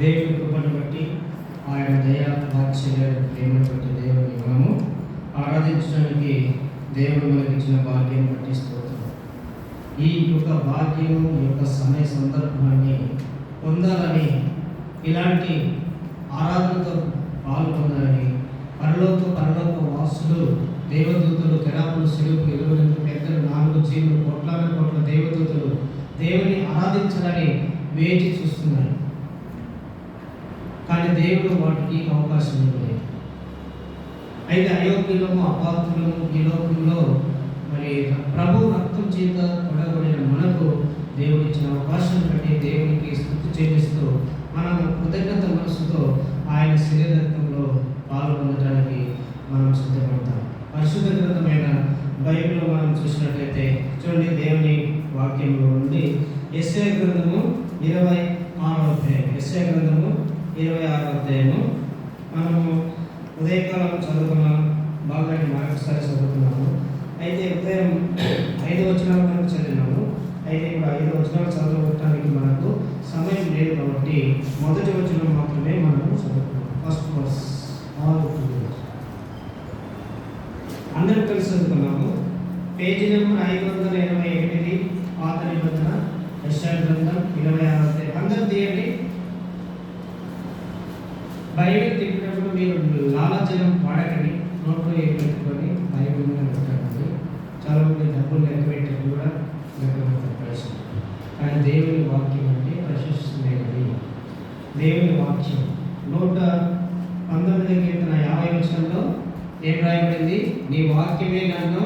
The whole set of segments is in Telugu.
దేవుని కృపను బట్టి ఆయన దయా వాత్సల్య ప్రేమను బట్టి దేవుని మనము ఆరాధించడానికి దేవుడు మనకి ఇచ్చిన భాగ్యం బట్టి స్తోత్రం. ఈ యొక్క భాగ్యం, ఈ యొక్క సమయ సందర్భాన్ని పొందాలని, ఇలాంటి ఆరాధనతో పాల్గొనాలని పరలోక వాసులు, దేవదూతలు, కెరాపులు, శిలుపు, 22 పెద్దలు, 4 జీవులు, కోట్ల దేవదూతలు దేవుని ఆరాధించాలని వేచి చూస్తున్నారు. కానీ దేవుడు వాటికి అవకాశం ఇవ్వలేదు. అయితే అయోగ్యులము, అపాత్రులము ఈ లోకంలో మరి ప్రభు రక్తం చేత కొడగొడిన మనకు దేవుడు ఇచ్చిన అవకాశం బట్టి దేవునికి స్తుతి చెల్లిస్తూ మనం కృతజ్ఞత మనసుతో ఆయన శరీరత్వంలో పాల్గొనడానికి మనం సిద్ధపడతాం. పరిశుద్ధ గ్రంథమైన బైబిల్లో మనం చూసినట్లయితే చూడండి, దేవుని వాక్యంలో నుండి యెషయా గ్రంథము 26వ అధ్యాయం, యెషయా గ్రంథము 26వ అధ్యాయము మనము ఉదయకాలం చదువుకున్నాం, బాగా మరొకసారి చదువుకున్నాము. అయితే ఉదయం 5 వచనాలు మనకు చదివినాము. అయితే ఇప్పుడు 5 వచనాలు చదవడానికి మనకు సమయం లేదు కాబట్టి మొదటి వచనం మాత్రమే మనము చదువుకున్నాం. ఫస్ట్ వర్స్ అందరూ కలిసి చదువుకున్నాము. పేజీ నెంబర్ 588, పాత నిబంధన, యెషయా గ్రంథం 26వ అధ్యాయం. అందరూ తీయండి. బైబిల్ తిప్పినప్పుడు మీరు లాలజలం వాడకండి, నోట్లో ఏం పెట్టుకొని బైబిల్ మీద పెట్టకండి. చాలా మంది డబ్బులు లెక్క పెట్టేది కూడా లెక్క ప్రశ్న. కానీ దేవుని వాక్యం అంటే ప్రశస్తమైనది. దేవుని వాక్యం 119 కీర్తన 50 వచనంలో ఏం రాయబడింది? నీ వాక్యమే నన్ను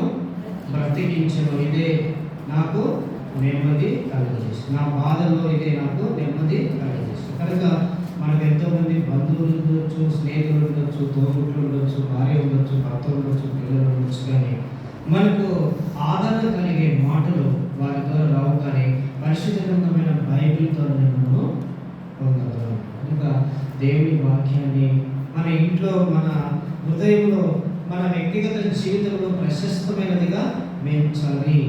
బ్రతికించను, ఇదే నాకు నెమ్మది కలుగజేసి, నా బాధల్లో ఇదే నాకు నెమ్మది కలుగజేసి. కనుక మనకు ఎంతోమంది బంధువులు ఉండొచ్చు, స్నేహితులు ఉండొచ్చు, తోబుట్లు ఉండొచ్చు, భార్య ఉండొచ్చు, భర్త ఉండొచ్చు, పిల్లలు ఉండొచ్చు. కానీ మనకు ఆదరణ కలిగే మాటలు వారి ద్వారా రావు. కానీ పరిశుద్ధ గ్రంథమైన బైబిల్ ద్వారా మనము పొందగలం. కనుక దేవుని వాక్యాన్ని మన ఇంట్లో, మన హృదయంలో, మన వ్యక్తిగత జీవితంలో ప్రశస్తమైనదిగా మేంచాలి.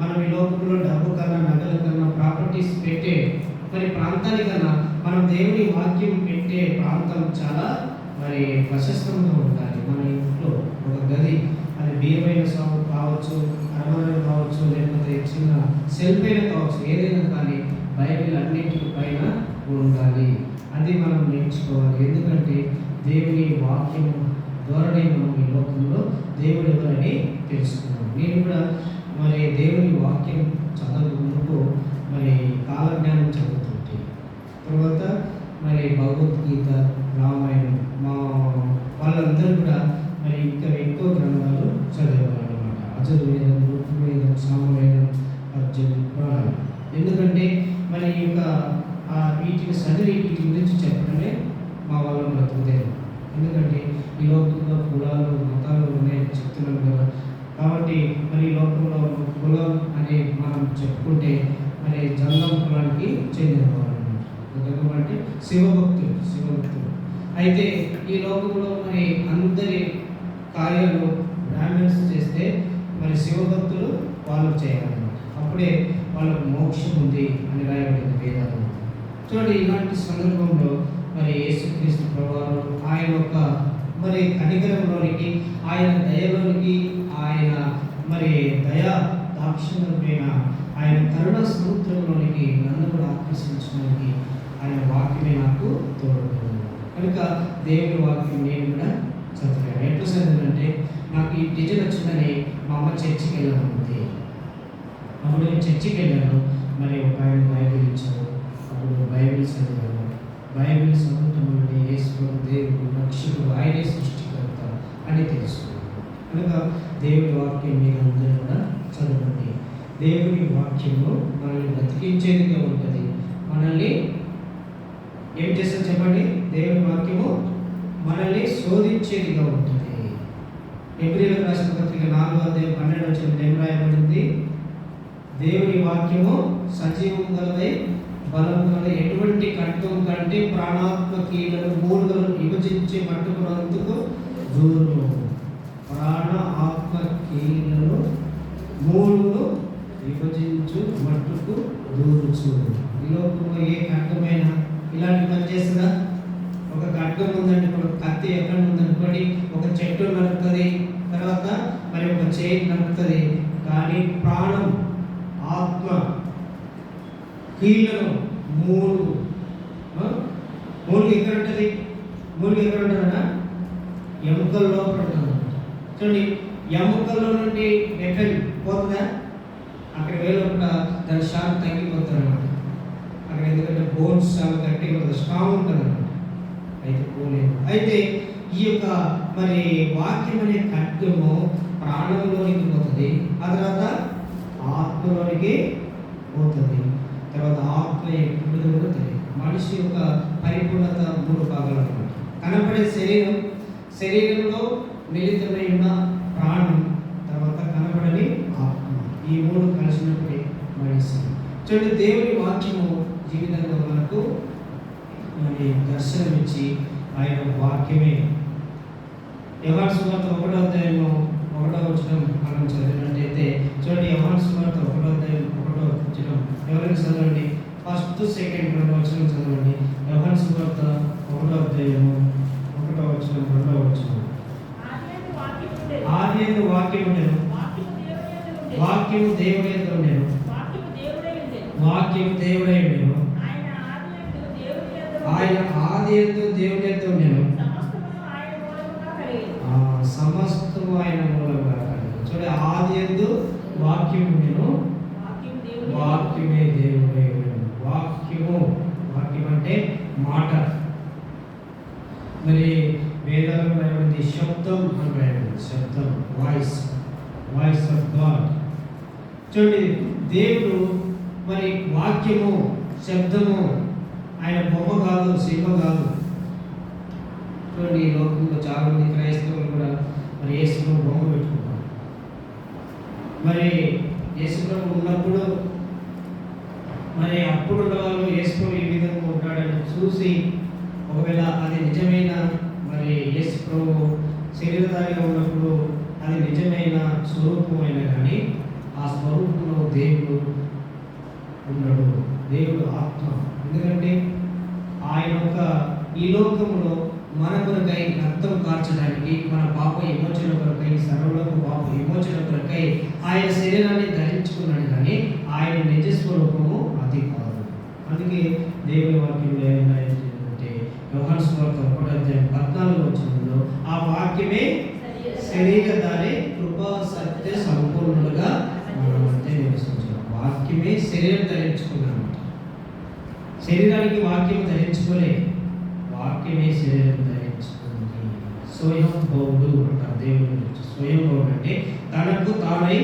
మనం ఈ లోకంలో డబ్బు కన్నా, నగల కన్నా, ప్రాపర్టీస్ పెట్టే మరి ప్రాంతానికన్నా మనం దేవుని వాక్యం పెట్టే ప్రాంతం చాలా మరి ప్రశస్తంగా ఉండాలి. మన ఇంట్లో ఒక గది, అది బియ్యమైన సాగు కావచ్చు, అరవై కావచ్చు, లేకపోతే చిన్న సెల్ఫ్ అయినా కావచ్చు, ఏదైనా కానీ బైబిల్ అన్నింటి పైన ఉండాలి. అది మనం నేర్చుకోవాలి. ఎందుకంటే దేవుని వాక్యం ద్వారానే మనం ఈ లోకంలో దేవుడు ఎవరని తెలుసుకున్నాం. నేను కూడా మరి దేవుని వాక్యం చదవకు మరి కాలజ్ఞానం చదువుతుంటే, తర్వాత మరి భగవద్గీత, రామాయణం, మా వాళ్ళందరూ కూడా మరి ఇంకా ఎక్కువ గ్రంథాలు చదివేవారు అనమాట. అజర్వేదం, ఋగ్వేదం, సామవేదం, పద్యం, పురాణం. ఎందుకంటే మరి ఈ యొక్క వీటిని చదివి వీటి గురించి చెప్పడమే మా వాళ్ళ బ్రతుకుదేమో. ఎందుకంటే ఈ లోకంలో కులాలు, మతాలు ఉన్నాయని చెప్తున్నాం కదా. కాబట్టి మరి ఈ లోకంలో కులం అని మనం చెప్పుకుంటే మరి జంగం కులానికి చెందినవారు అనమాట. అంటే శివభక్తులు. అయితే ఈ లోకంలో మరి అందరి కార్యాలు బ్రాహ్మణ్స్ చేస్తే మరి శివభక్తులు వాళ్ళు చేయాలన్నమాట. అప్పుడే వాళ్ళకు మోక్షం ఉంది అని రాయబడింది వేదాలు. చూడండి, ఇలాంటి సందర్భంలో మరి యేసుక్రీస్తు ప్రభువారు ఆయన యొక్క మరి కనికరంలోనికి, ఆయన దయలోనికి, ఆయన మరి దయా దాక్షిణ్యమైన ఆయన కరుణ సముద్రంలోనికి నన్ను కూడా ఆకర్షించడానికి ఆయన వాక్యమే నాకు తోడుకుంది. కనుక దేవుని వాక్యం నేను కూడా చదివాను. ఎట్లా చదివానంటే, నాకు ఈ డిజైన్ వచ్చిందని మా అమ్మ చర్చికి వెళ్ళామంది. అప్పుడు నేను చర్చికి వెళ్ళాను. మరి ఒక ఆయన బైబిల్ ఇచ్చారు. అప్పుడు బైబిల్ చదివాను. బైబిల్ చదవటం అంటే యేసు దేవుడు రక్షకుడు, ఆయనే సృష్టికర్త అని తెలుసుకున్నాను. కనుక దేవుని వాక్యం మీరు అందరూ కూడా చదవండి. దేవుని వాక్యము మనల్ని బ్రతికించేదిగా ఉంటుంది. మనల్ని ఏం చేస్తుంది చెప్పండి? దేవుని వాక్యము మనల్ని శోధించేదిగా ఉంటుంది. హెబ్రీయులకు రాసిన పత్రిక 4వ అధ్యాయం 12వ వచనం ఏం రాయబడింది? దేవుని వాక్యము సజీవం గలదై బలం గలదై, ఎటువంటి ఖడ్గం కంటే ప్రాణాత్మ కీలను, మూలుగలను విభజించి పట్టుకున్నందుకు దూరము. ప్రాణ ఆత్మ కీలను, మూలును విభజించు మట్టుకు దూరుచు. ఈ లోకంలో ఏ ఖడ్గమైన ఇలాంటి పని చేస్తుందా? ఒక ఖడ్గం ఉందండి, ఒక కత్తి ఎక్కడ ఉందనుకోండి, ఒక చెట్టు నరుకుతుంది, తర్వాత మరి ఒక చేయి నరుకుతుంది. కానీ ప్రాణం, ఆత్మ, కీళ్ళను మూడు ఎక్కడ ఉంటుంది? ఎక్కడ ఉంటుందన్నా? ఎముకల లోపల ఉంటుంది. చూడండి, ఎముకల్లో నుండి ఎఫెక్ట్ పోతుందా? అక్కడ వేలోపల దాని షార్ప్ తగ్గిపోతుంది అన్నమాట. అక్కడ ఎందుకంటే బోన్స్ చాలా గట్టిగా ఉంటుంది, స్ట్రాంగ్ ఉంటుంది అన్నమాట. అయితే పోలేదు. అయితే ఈ యొక్క మరి వాక్యం అనే ఖడ్గము ప్రాణంలోనికి పోతుంది, ఆ తర్వాత ఆత్మలోనికి పోతుంది, తర్వాత ఆత్మ ఎప్పుడు తెలియదు. మనిషి యొక్క పరిపూర్ణత 3 భాగాలు అన్నమాట. కనపడే శరీరంలో మిళితమై ఉన్న ప్రాణం, తర్వాత కనపడని ఆత్మ, ఈ 3 కలిసినప్పుడు మనిషి. చూడండి, దేవుని వాక్యము జీవితంలో మనకు మరి దర్శనమిచ్చి ఆయన వాక్యమే. యోహాను సువార్త 1వ అధ్యాయము 1వ వచనం మనం చదివినట్టయితే చూడండి, యోహాను సువార్త 1వ అధ్యాయం 1వ వచనం ఎవరైనా చదవండి. ఫస్ట్ సెకండ్ 2వ వచనం చదవండి. యోహాను సువార్త 1వ అధ్యాయము 1వ వచనం 2వ వచనం. ఆదియందు వాక్యము ఉండెను, వాక్యము దేవుని యందు ఉండెను, వాక్యము దేవుడై ఉండెను, ఆయన ఆదియందు దేవుని యందు ఉండెను, సమస్తము ఆయన మూలంగా కలిగెను. చూడండి, ఆదియందు వాక్యము ఉండెను, వాక్యమే దేవుడై ఉండెను. వాక్యం అంటే మాట. మరి వేదాల్లో రాయబడింది శబ్దం అని రాయబడింది. శబ్దం, వాయిస్ ఆఫ్ గాడ్. చూడండి, దేవుడు మరి వాక్యము, శబ్దము, ఆయన బొమ్మ కాదు, శిల్ప కాదు. చూడండి, ఈ లోకంలో చాలా మంది క్రైస్తవులు కూడా మరి యేసును బొమ్మ పెట్టుకుంటారు. మరి యేసుప్రభు ఉన్నప్పుడు మరి అప్పుడు వాళ్ళు యేసుప్రభు ఈ విధంగా ఉంటాడని చూసి, ఒకవేళ అది నిజమైన మరి యేసుప్రభు శరీరధారిగా ఉన్నప్పుడు అది నిజమైన స్వరూపమైన కానీ ఆ స్వరూపంలో దేవుడు ఉన్నాడు. దేవుడు ఆత్మ. ఎందుకంటే ఆయన ఒక ఈ లోకంలో మన కొరకై రక్తం కార్చడానికి, మన పాప విమోచన కొరకై, సర్వలోక పాప విమోచన కొరకై ఆయన శరీరాన్ని ధరించుకున్నాడు. కానీ ఆయన నిజ స్వరూపము అది కాదు. అందుకే దేవుని వాక్యంలో ఏమంటే యోహాను సువార్త 1వ అధ్యాయం 14వ వచనంలో ఆ వాక్యమే శరీరధారి కృపా సత్య సంపూర్ణులుగా మన మధ్య నివసించాడు. వాక్యమే శరీరం ధరించుకున్నాడు. శరీరానికి వాక్యం ధరించుకోలే, వాక్యమే శరీరం ధరించుకుంది. స్వయం భౌడు అంటారు దేవుని గురించి. స్వయం భౌడు అంటే తనకు తానై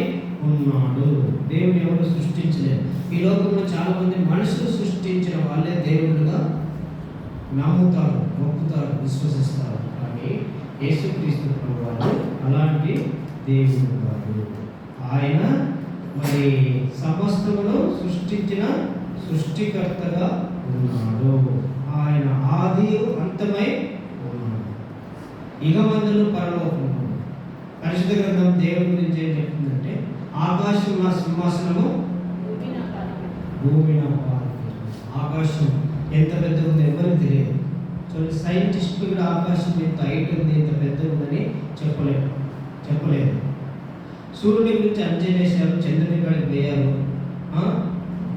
ఉన్నాడు. దేవుని ఎవరు సృష్టించలేదు. ఈ లోకంలో చాలా మంది మనుషులు సృష్టించిన వాళ్ళే దేవుడుగా నమ్ముతారు, మొక్కుతారు, విశ్వసిస్తారు. కానీ యేసుక్రీస్తు ప్రభువు అలాంటి దేవుడు కాదు. ఆయన మరి సమస్తమును సృష్టించిన సృష్టికర్తగా ఉన్నాడు. ఆయన ఆది అంతమై ఉన్నాడు. ఇహమందును పరలోకము. పరిశుద్ధ గ్రంథం దేవుని గురించి ఏం చెప్తుందంటే, ఆకాశం నా సింహాసనము, భూమి నా పాదపీఠం. ఆకాశం ఎంత పెద్ద ఉందో ఎవరికి తెలియదు. చూడండి, సైంటిస్ట్ కూడా ఆకాశం ఎంత హైట్ ఉంది, ఎంత పెద్ద ఉందని చెప్పలేదు. సూర్యుడి గురించి అంచనేశారు, చంద్రుని కాడికి పోయారు,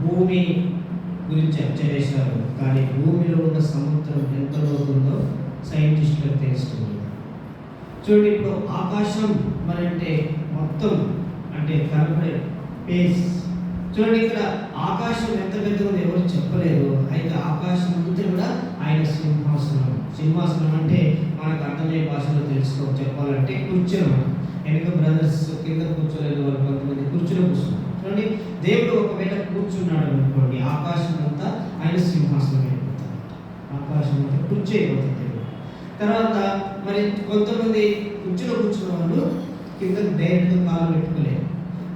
భూమి గురించి అంచనేశారు. కానీ భూమిలో ఉన్న సముద్రం ఎంత లోతుందో సైంటిస్టులకు తెలుస్తుంది. చూడండి, ఇప్పుడు ఆకాశం మరి అంటే మొత్తం అంటే కనపడే స్పేస్. చూడండి, ఇక్కడ ఆకాశం ఎంత పెద్దగా ఉందో ఎవరు చెప్పలేరు. అయితే ఆకాశం అంతా కూడా ఆయన సింహాసనం అంటే మనకు అర్థమయ్యే భాషలో చెప్పాలంటే కూర్చొని, వెనుక బ్రదర్స్ కింద కూర్చోలేదు, వాళ్ళు కొంతమంది కూర్చుని కూర్చున్నారు. చూడండి, దేవుడు ఒకవేళ కూర్చున్నాడు అనుకోండి, ఆకాశం అంతా ఆయన సింహాసనం అయిపోతుంది. ఆకాశం అంతా కూర్చో అయిపోతుంది. తర్వాత మరి కొంతమంది కూర్చున్న వాళ్ళు కింద డైరెక్ట్గా కాలు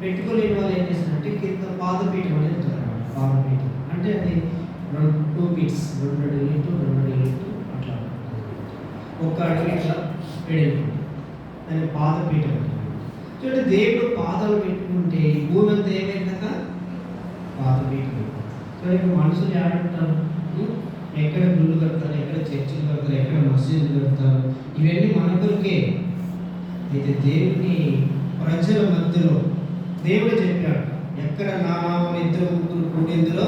పెట్టుకోలేని వాళ్ళు ఏం చేస్తారంటే కింద పాదపీఠం అనేది ఉంటుంది అన్నమాట. పాదపీఠం అంటే అది 2 ఫీట్స్, 2 అడుగులు అట్లా, 1 అడుగు ఇట్లా వెడల్పు, దాన్ని పాదపీఠం అంటారు. చూడండి, దేవుడు పాదాలు పెట్టుకుంటే భూమి అంతా ఏమైందాక పాదపీఠం. చూడండి, మనుషులు ఆడుంటారు, ఎక్కడ గుళ్ళు కడతారు, ఎక్కడ చర్చిలు కడతారు, ఎక్కడ మసీదులు కడతారు, ఇవన్నీ మన కొరకే. అయితే దేవుని ప్రజల మధ్యలో దేవుడు చెప్పాడు, ఎక్కడ నా నామం ఇద్దరు ముగ్గురు కూడేందులో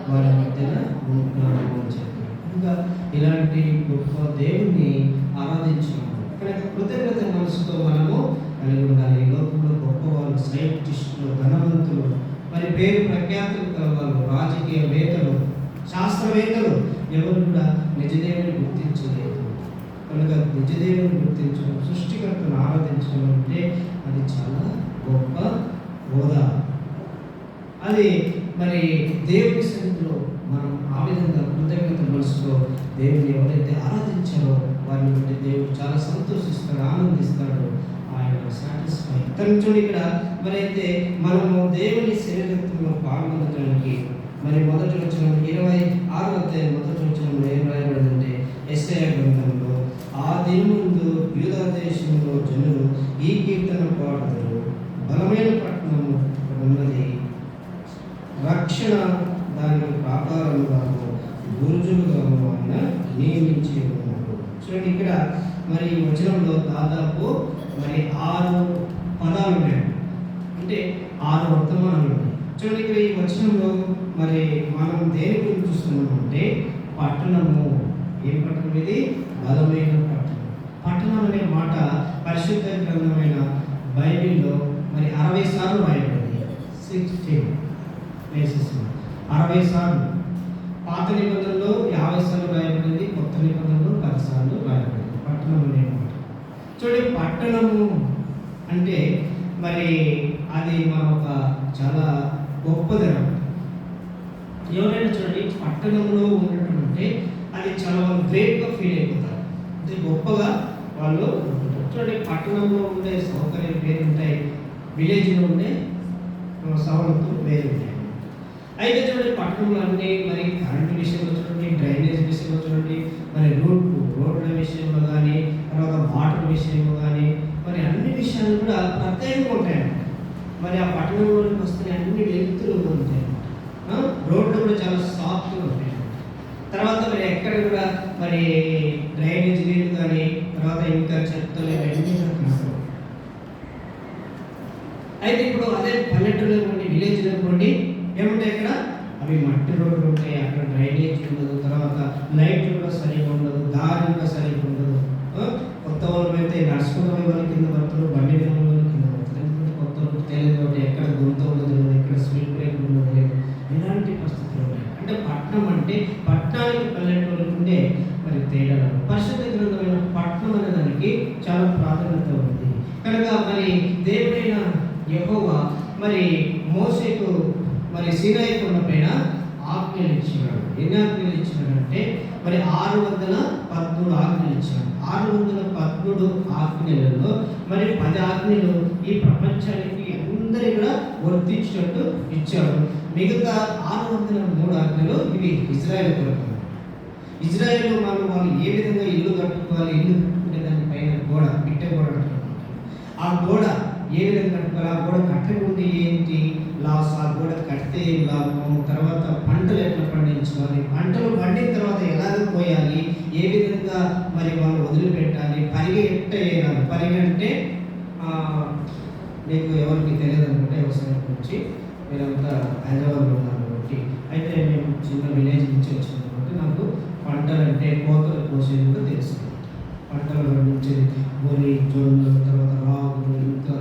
వారి మధ్యన ఉంటున్నాను అని చెప్పాడు. ఇంకా ఇలాంటి గొప్ప దేవుణ్ణి ఆరాధించుకున్నాము. కనుక కృతజ్ఞత మనసుతో మనము కలిగి ఉండాలి. ఈ లోకంలో గొప్ప వాళ్ళు, సైంటిస్టులు, ధనవంతులు, మరి పేరు ప్రఖ్యాతులు కల వాళ్ళు, రాజకీయవేత్తలు, శాస్త్రవేత్తలు ఎవరు కూడా నిజదేవుని గుర్తించలేదు. కనుక నిజదేవుని గుర్తించడం, సృష్టికర్తను ఆరాధించడం అంటే అది చాలా గొప్ప హోదా. అది మరి దేవుని సన్నిధిలో మనం ఆ విధంగా కృతజ్ఞత మనసులో దేవుని ఎవరైతే ఆరాధించారో వారిని బట్టి దేవుడు చాలా సంతోషిస్తాడు, ఆనందిస్తాడు, ఆయన సాటిస్ఫై. చూడండి ఇక్కడ మరి అయితే మనము దేవుని శరీరత్వంలో పాల్గొనడానికి మరి మొదటి వచనం 26వ అధ్యాయం మొదటి వచనంలో ఏం రాయబడిందంటే, యెషయా గ్రంథంలో, ఆ దినముందు యూదా దేశంలో జనులు ఈ కీర్తన పాడుతారు, బలమైన పట్టణము ఉన్నది, రక్షణ దానికి ప్రాకారముగాను బురుజులుగాను ఆయన నియమించి ఉన్నాడు. చూడండి ఇక్కడ మరి వచనంలో దాదాపు మరి 6 పదాలు ఉన్నాయి, అంటే 6 వర్తమానాలు ఉన్నాయి. చూడండి ఇక్కడ ఈ వచనంలో మరి మనం దేని గురించి చూస్తున్నామంటే పట్టణము. ఏం పట్టణం ఇది? బలమైన పట్టణం. పట్టణం అనే మాట పరిశుద్ధ గ్రంథమైన బైబిల్లో మరి 60 సార్లు రాయబడింది. 60 ప్లేసెస్ 60 సార్లు. పాత నిబంధనలో 50 సార్లు రాయబడింది, కొత్త నిబంధనలో 10 సార్లు రాయబడింది పట్టణం అనే మాట. చూడండి పట్టణము అంటే మరి అది మన ఒక చాలా గొప్పదనం. ఎవరైనా చూడండి పట్టణంలో ఉండటం అంటే అది చాలా గ్రేట్గా ఫీల్ అయిపోతారు, అంటే గొప్పగా వాళ్ళు ఉంటుంటారు. చూడండి పట్టణంలో ఉండే సౌకర్యాలు వేరు ఉంటాయి, విలేజ్లో ఉండే సవలతులు వేరు ఉంటాయి. అయితే చూడండి పట్టణంలో అన్నీ మరి కరెంటు విషయంలో చూడండి, డ్రైనేజ్ విషయంలో చూడండి, మరి రోడ్ల విషయంలో కానీ, తర్వాత వాటర్ విషయంలో కానీ, మరి అన్ని విషయాలు కూడా ప్రత్యేకంగా ఉంటాయన్నమాట. మరి ఆ పట్టణంలోకి వస్తే అన్ని వ్యక్తులు ఉంటాయి, రోడ్లు కూడా చాలా సాఫ్ట్గా ఉంటాయి. తర్వాత మరి ఎక్కడ కూడా మరి డ్రైనేజ్ నీళ్ళు కానీ, తర్వాత ఇంకా చెత్తలు ఇవన్నీ కనపడవు. అయితే ఇప్పుడు అదే పల్లెటూరులో ఉండి, విలేజ్లో ఉండి ఏముంటాయి ఇక్కడ? అవి మట్టి రోడ్లు ఉంటాయి, అక్కడ డ్రైనేజ్ ఉండదు, తర్వాత లైట్లు కూడా సరిగా ఉండదు, దారి కూడా సరిగా ఉండదు. కొత్త వాళ్ళు అయితే నడుచుకున్న వాళ్ళు కింద పడతారు, బండి మీద వాళ్ళు కింద పడతారు. ఎందుకంటే కొత్త వాళ్ళు తెలియదు కాబట్టి ఎక్కడ గుంత ఉండదు, ఎక్కడ స్పీడ్ బ్రేక్ ఉండదు, ఇలాంటి పరిస్థితులు ఉన్నాయి. అంటే పట్టణం అంటే పట్టణానికి పల్లెటూరుకు ఉండే మరి తేడాలు. పరిశుద్ధ గ్రంథమైన పట్టణం అనే దానికి చాలా ప్రాధాన్యత ఉంది. కనుక మరి దేవుడైన యెహోవా మరి మోషేకు మరి సీనాయి కొండ పైన ఆజ్ఞలు ఇచ్చినాడు. ఎన్ని ఆజ్ఞలు ఇచ్చినాడంటే మరి 613 ఆజ్ఞలు ఇచ్చాడు. 613 ఆజ్ఞలలో మరి 10 ఆజ్ఞలు ఈ ప్రపంచానికి అందరి కూడా వర్తించినట్టు ఇచ్చాడు. మిగతా 603 ఆజ్ఞలు ఇవి ఇజ్రాయెల్ కొరకు. ఇజ్రాయెల్లో వాళ్ళు ఏ విధంగా ఇల్లు కట్టుకోవాలి, ఇల్లు కట్టుకునే దానిపైన గోడ, పిట్టె గోడ కట్టుకుంటారు. ఆ గోడ ఏ విధంగా కట్టుకోవాలి, ఆ గోడ కట్టకుంటే ఏంటి లాస్, ఆ గోడ కడితే ఏం లాభం, తర్వాత పంటలు ఎట్లా పండించుకోవాలి, పంటలు పండిన తర్వాత ఎలాగ పోయాలి, ఏ విధంగా మరి వాళ్ళు వదిలిపెట్టాలి, పరిగె ఎట్ట వేయాలి. పరిగె అంటే మీకు ఎవరికి తెలియదు అనుకుంటే వ్యవసాయం గురించి, మీరంతా హైదరాబాద్లో ఉన్నారు కాబట్టి. అయితే మేము చిన్న విలేజ్ నుంచి వచ్చింది కాబట్టి నాకు పంటలు అంటే కోతలు కోసేందుకు తెలుసు. పంటలు పండించేది వరి, జొన్నలు, తర్వాత రాగులు, ఇంకా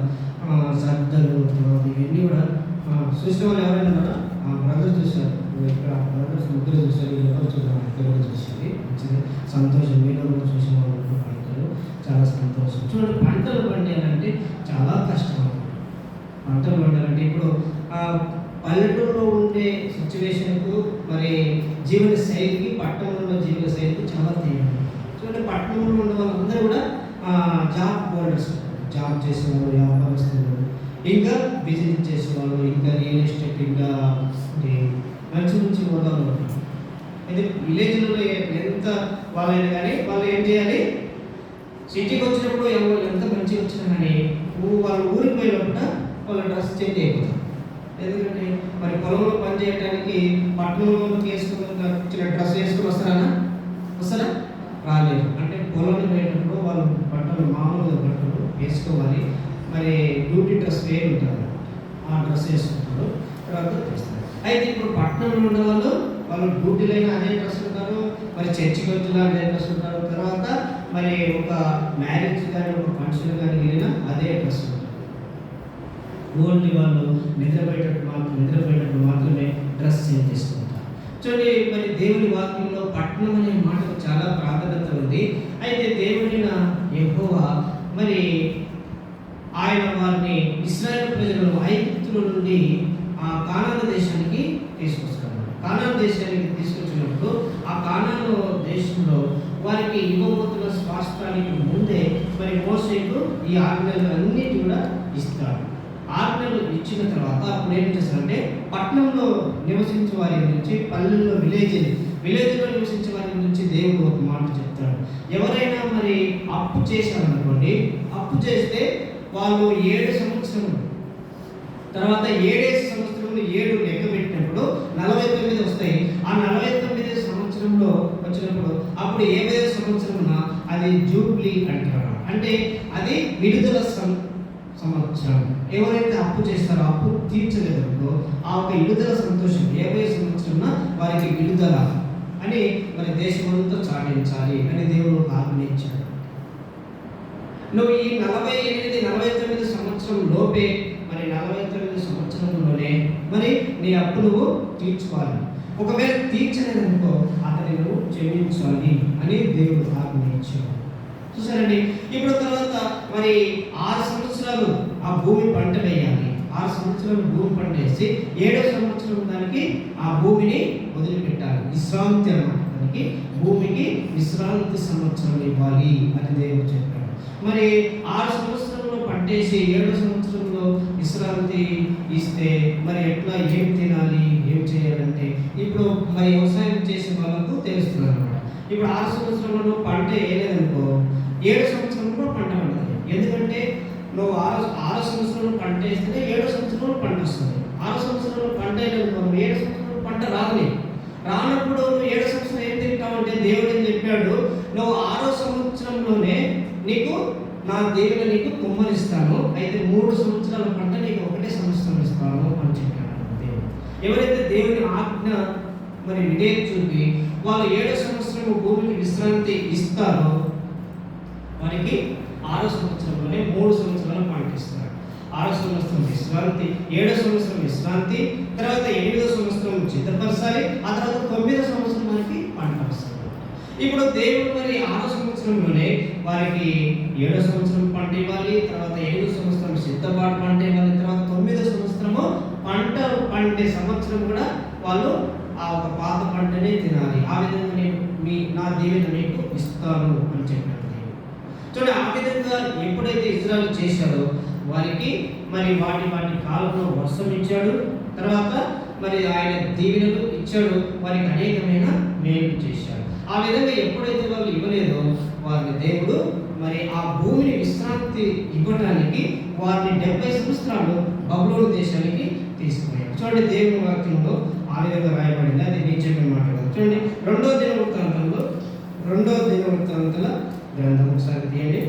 సద్దలు, తర్వాత ఇవన్నీ కూడా చూసిన వాళ్ళు ఎవరైనా కూడా బ్రదర్స్ చూశారు. ఇక్కడ బ్రదర్స్ ముగ్గురు చూశారు, ఎవరు చూడాలి, ఇద్దరు చూసేది మంచిది, సంతోషం. మీరు కూడా చూసిన వాళ్ళు పంటలు చాలా సంతోషం. చూడండి పంటలు పండాలంటే చాలా కష్టం. పంటలు పండాలంటే ఇప్పుడు పల్లెటూరులో ఉండే సిచ్యువేషన్కు మరి జీవన శైలికి, పట్టణంలో జీవన శైలికి చాలా తేడా. చూడండి పట్టణంలో ఉన్న వాళ్ళందరూ కూడా జాబ్ హోల్డర్స్, జాబ్ చేసేవాళ్ళు, వ్యాపారస్తులు, ఇంకా బిజినెస్ చేసేవాళ్ళు, ఇంకా రియల్ ఎస్టేట్, ఇంకా మంచి మంచి హోదాలు ఉంటాయి. అయితే విలేజ్లో ఎంత వాళ్ళైనా కానీ వాళ్ళు ఏం చేయాలి, సిటీకి వచ్చినప్పుడు ఎవరు ఎంత మంచిగా వచ్చినా కానీ వాళ్ళ ఊరికి పోయినప్పుడు వాళ్ళ డ్రెస్ చేంజ్ అయిపోతారు. ఎందుకంటే మరి పొలంలో పని చేయడానికి పట్టణంలో వచ్చిన డ్రెస్ వేసుకుని వస్తారా రాలేదు. అంటే పొలంలో పోయేటప్పుడు వాళ్ళు బట్టలు మామూలుగా బట్టలు వేసుకోవాలి, మరి డ్యూటీ డ్రెస్ వేరు ఉంటుంది, ఆ డ్రెస్ వేసుకుంటారు, తర్వాత చేస్తారు. అయితే ఇప్పుడు పట్టణంలో ఉన్న వాళ్ళు డ్యూటీలైనా అదే డ్రెస్ ఉంటారు, మరి చర్చికి వచ్చిన అదే డ్రెస్ ఉంటారు, తర్వాత మరి ఒక మ్యారేజ్ కానీ ఒక ఫంక్షన్ కానీ వెళ్ళినా అదే డ్రెస్ ఉంటారు. ఓన్లీ వాళ్ళు నిద్రపోయేటప్పుడు మాత్రమే డ్రెస్ చేంజ్ చేసుకుంటారు. చూడండి, మరి దేవుని వాక్యంలో పట్టణం అనే మాటకు చాలా ప్రాధాన్యత ఉంది. అయితే దేవుడైన యెహోవా మరి ఆయన వారిని ఇశ్రాయేలు ప్రజలను ఐగుప్తుల నుండి ఆ కానాను దేశానికి తీసుకొస్తాడు. కానాను దేశానికి తీసుకొచ్చినప్పుడు ఆ కానాను దేశంలో వారికి ఇవ్వబోతున్న స్వాస్థ్యానికి ముందే మరి మోషేకు ఈ ఆజ్ఞలన్నిటి కూడా ఇస్తాడు. ఆజ్ఞలు ఇచ్చిన తర్వాత అప్పుడు ఏం చేస్తారంటే పట్టణంలో నివసించే వారి నుంచి పల్లెల్లో విలేజ్లో నివసించే వారి నుంచి దేవుడు ఒక మాట చెప్తాడు. ఎవరైనా మరి అప్పు చేశారనుకోండి, అప్పు చేస్తే వాళ్ళు 7 సంవత్సరములు తర్వాత 7 సంవత్సరములు 7 లెక్క పెట్టినప్పుడు 49 వస్తాయి. ఆ 49 సంవత్సరంలో వచ్చినప్పుడు అప్పుడు 70 సంవత్సరమున అది జూబ్లీ అంటారు. అంటే అది విడుదల సంవత్సరం. ఎవరైతే అప్పు చేస్తారో అప్పు తీర్చలేదో ఆ ఒక విడుదల సంతోషం 70 సంవత్సరం వారికి విడుదల అని మరి దేశమంతా చాటించాలి అని దేవుడు ఆజ్ఞ ఇచ్చాడు. నువ్వు ఈ 49 సంవత్సరం లోపే మరి 49 సంవత్సరంలోనే మరి నీ అప్పు నువ్వు తీర్చుకోవాలి. ఒకవేళ తీర్చలేదనుకో అతని నువ్వు క్షమించాలి అని దేవుడు ఆజ్ఞ ఇచ్చాడు. చూసారండి, ఇప్పుడు తర్వాత మరి 6 సంవత్సరాలు ఆ భూమి పంట వేయాలి. 6 సంవత్సరాలు భూమి పంట వేసి 7వ సంవత్సరం దానికి ఆ భూమిని వదిలిపెట్టాలి. విశ్రాంతి అన్నమాట. దానికి భూమికి విశ్రాంతి సంవత్సరం ఇవ్వాలి అని దేవుడు చెప్పాడు. మరి 6 సంవత్సరంలో పంటేసి 7వ సంవత్సరంలో విశ్రాంతి ఇస్తే మరి ఎట్లా ఏం తినాలి ఏం చేయాలంటే ఇప్పుడు మరి వ్యవసాయం చేసే వాళ్ళకు తెలుస్తుంది అన్నమాట. ఇప్పుడు 6 సంవత్సరంలో పంట వేయలేదనుకో 7వ సంవత్సరంలో పంట పండుతుంది. ఎందుకంటే నువ్వు 6 సంవత్సరంలో పంట వేస్తే 7వ సంవత్సరంలో పంట వస్తుంది. 6 సంవత్సరంలో పంట వేయలేదనుకో 7వ సంవత్సరంలో పంట రానప్పుడు 7వ సంవత్సరం ఏం తింటావు అంటే దేవుడు ఏం చెప్పాడు, నువ్వు 6వ సంవత్సరంలోనే నీకు నా దేవుని నీకు కుమ్మరిస్తాను, అయితే 3 సంవత్సరాల పంట నీకు 1 సంవత్సరం ఇస్తాను అని చెప్పాడు దేవుడు. ఎవరైతే దేవుని ఆజ్ఞ మరి విధేయత చూపి వాళ్ళు 7వ సంవత్సరం భూమికి విశ్రాంతి ఇస్తారో వారికి 6వ సంవత్సరంలోనే 3 సంవత్సరాలు పంట ఇస్తారు. 6వ సంవత్సరం విశ్రాంతి, 7వ సంవత్సరం విశ్రాంతి, తర్వాత 8వ సంవత్సరం సిద్ధపరచాలి, ఆ తర్వాత 9వ సంవత్సరం వారికి పంట వస్తుంది. ఇప్పుడు దేవుడు మరి 6వ సంవత్సరంలోనే వారికి 7వ సంవత్సరం పంట ఇవ్వాలి, తర్వాత 8వ సంవత్సరం సిద్ధపాటు పంట ఇవ్వాలి, తర్వాత 9వ సంవత్సరము పంట పండే సంవత్సరం కూడా వాళ్ళు ఆ ఒక పాత పంటనే తినాలి. ఆ విధంగా నేను నా దీవెన మీకు ఇస్తాను అని చెప్పాడు. చూడండి, ఆ విధంగా ఎప్పుడైతే ఇజ్రాయెల్ చేశారో వారికి మరి వాటి కాలంలో వర్షం ఇచ్చాడు, తర్వాత మరి ఆయన దీవెనలు ఇచ్చాడు, వారికి అనేకమైన మేలు చేశాడు. ఆ విధంగా ఎప్పుడైతే వాళ్ళు ఇవ్వలేదో వారిని దేవుడు మరి ఆ భూమిని విశ్రాంతి ఇవ్వడానికి వారిని 70 సంవత్సరాలు బబులోను దేశానికి తీసుకుపోయాడు. చూడండి, దేవుని వాక్యంలో ఆ విధంగా రాయబడింది. అది నేను చెప్పిన మాట కాదు. చూడండి, 2వ దినవృత్తాంతంలో 2వ దినవృత్తాంతాల గ్రంథం ఒకసారి తీయండి.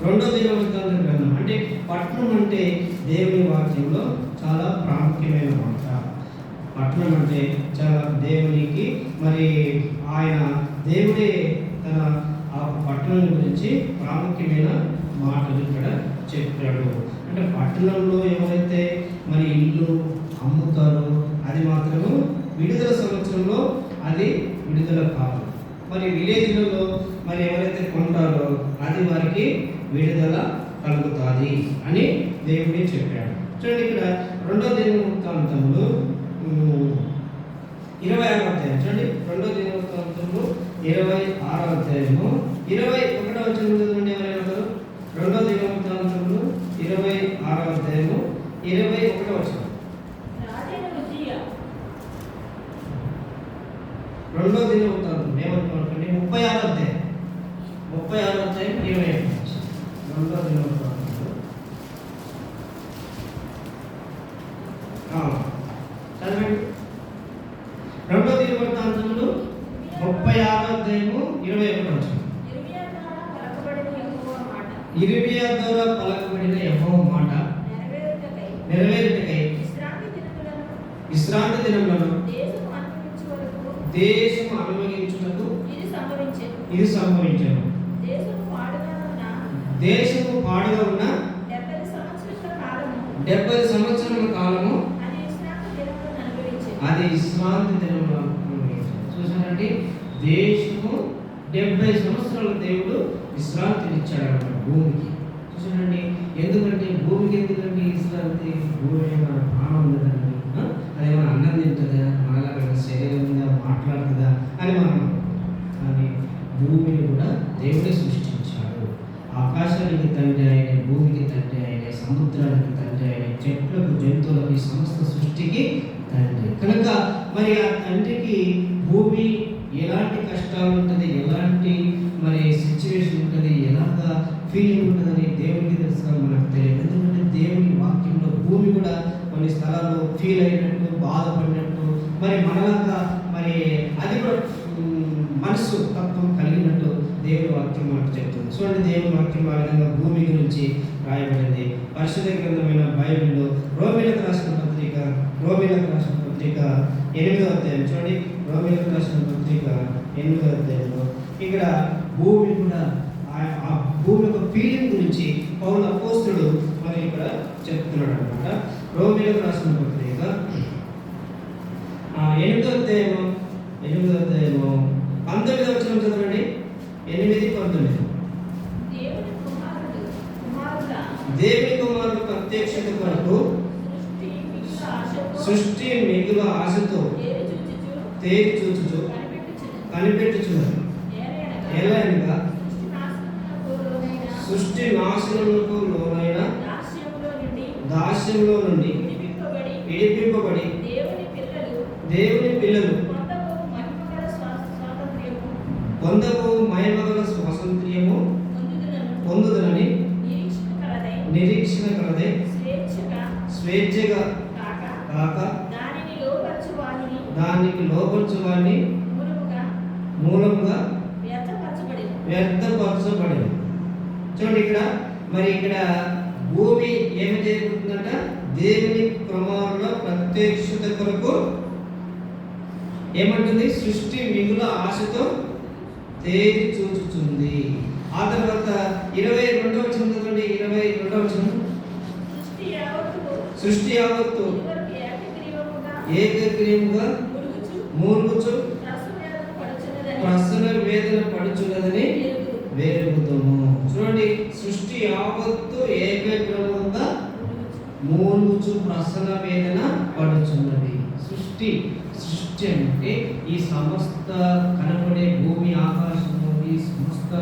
2వ దినవృత్తాంత గ్రంథం అంటే పట్టణం అంటే దేవుని వాక్యంలో చాలా ప్రాముఖ్యమైన మాట. పట్టణం అంటే చాలా దేవునికి మరి ఆయన దేవుడే తన ఆ పట్టణం గురించి ప్రాముఖ్యమైన మాటలు ఇక్కడ చెప్పాడు. అంటే పట్టణంలో ఎవరైతే మరి ఇల్లు అమ్ముతారో అది మాత్రము విడుదల సంవత్సరంలో అది విడుదల కాదు. మరి విలేజ్లలో మరి ఎవరైతే కొంటారో అది వారికి విడుదల కలుగుతుంది అని దేవుడే చెప్పాడు. చూడండి, ఇక్కడ 2వ దినవృత్తాంతంలో 26వ అధ్యాయం చూడండి. 2వ దినవృత్తాంతంలో 26వ అధ్యాయము 21వ వచనం చదవండి. ఎవరైనా ఒకరు 2వ దినవృత్తాంతంలో 26వ అధ్యాయము 21వ వచనం. 2వ దినవృత్తాంతం ఏమనుకోండి 36వ అధ్యాయం 21వ వచనం. 2వ దినవృత్తాంతంలో ఇర్మియా ద్వారా పలకబడిన యెహోవా మాట నెరవేరుటకై విశ్రాంతి దినములను దేశము అనుభవించుటకు ఇది సంభవించెను. దేశము పాడుగా ఉన్న 70 సంవత్సరాల కాలము అది విశ్రాంతి దినములను అనుభవించెను. చూసారండి, దేశము 70 సంవత్సరాల దేవుడు విశ్రాంతినిచ్చాడు అన్నమాట భూమికి. చూసారండి, ఎందుకంటే భూమికి ఎందుకంటే విశ్రాంతి? భూమి మన ప్రాణం ఉందండి, అదేమన్నా అన్నం తింటుందా, మనలాగా శరీరం ఉందా, మాట్లాడుతుందా అని మనం. కానీ భూమిని కూడా దేవుడే సృష్టించాడు. ఆకాశానికి తండ్రి ఆయన, భూమికి తండ్రి ఆయన, సముద్రానికి తండ్రి ఆయన, చెట్లకు జంతువులకు ఈ సమస్త సృష్టికి తండ్రి. కనుక మరి ఆ తండ్రికి భూమి ఎలాంటి కష్టాలు ఉంటుంది, ఎలాంటి మరి సిచ్యువేషన్ ఉంటుంది, ఎలాగా ఫీలింగ్ ఉంటుందని దేవునికి తెలుసు, మనకు తెలియదు. ఎందుకంటే దేవుని వాక్యంలో భూమి కూడా కొన్ని స్థలాల్లో ఫీల్ అయినట్టు, బాధపడినట్టు, మరి మనలాగా మరి అది కూడా మనసు తత్వం కలిగినట్టు దేవుని వాక్యం మనకు చెప్తుంది. చూడండి, దేవుని వాక్యం ఆ విధంగా భూమి గురించి రాయబడింది. పరిశుద్ధ గ్రంథమైన బైబిల్లో రోమీలకు రాసిన పత్రిక 8వ అధ్యాయం చూడండి. రోమీలకు రాసిన పత్రిక 8వ అధ్యాయంలో ఇక్కడ భూమి కూడా ఆ భూమి యొక్క ఫీలింగ్ గురించి పౌలు అపోస్తలుడు మరి ఇక్కడ చెప్తున్నాడు అనమాట. రోమీలకు రాసిన పత్రిక 8వ అధ్యాయము 19వ వచనం చదవండి. 8-19. దేవుని కుమారుడు ప్రత్యక్షత కొరకు సృష్టి మిగుల ఆశతో తేరి చూచుచు కనిపెట్టుచున్నది. ఎలాగనగా సృష్టి నాశనములకు లోనైన దాస్యంలో నుండి విడిపింపబడి దేవుని పిల్లలు పొందకు మహిమగల స్వాతంత్ర్యము పొందుదనని నిరీక్షణ కలదే స్వేచ్ఛగా కాక దానికి లోపరచు వారిని మూలంగా వ్యర్థపరచబడింది. చూడండి, ఇక్కడ భూమి ఏమి జరుగుతుందంట? దేవుని కుమారుల ప్రత్యక్షత కొరకు ఏమంటుంది? సృష్టి మిగుల ఆశతో తేరి చూచుతుంది. ఆ తర్వాత 22వ వచనం చదవండి. 22వ వచనం, సృష్టి యావత్తు ఏకగ్రీవముగా మూలుగుచు ప్రసన వేదన పడుచున్నదని వేరుగుతాము. చూడండి, సృష్టి యావత్తు ఏకగ్రీవముగా మూలుగుచు ప్రసన వేదన పడుచున్నది. సృష్టి అంటే ఈ సమస్త కనపడే భూమి, ఆకాశము, ఈ సమస్త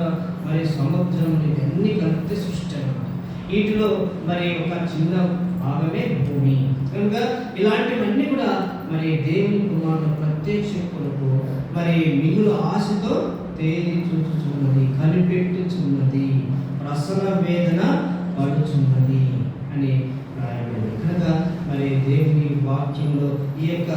మరి సముద్రం, ఇవన్నీ కలిపితే సృష్టి అన్నమాట. వీటిలో మరి ఒక చిన్న భాగమే భూమి. కనుక ఇలాంటివన్నీ కూడా మరి దేవుని కుమారుడు ప్రత్యక్ష కొరకు మరి మిగులు ఆశతో తేరి చూచుచున్నది, కనిపెట్టుచున్నది, ప్రసన వేదన పడుచున్నది అని రాయబడింది. కనుక మరి దేవుని వాక్యంలో ఈ యొక్క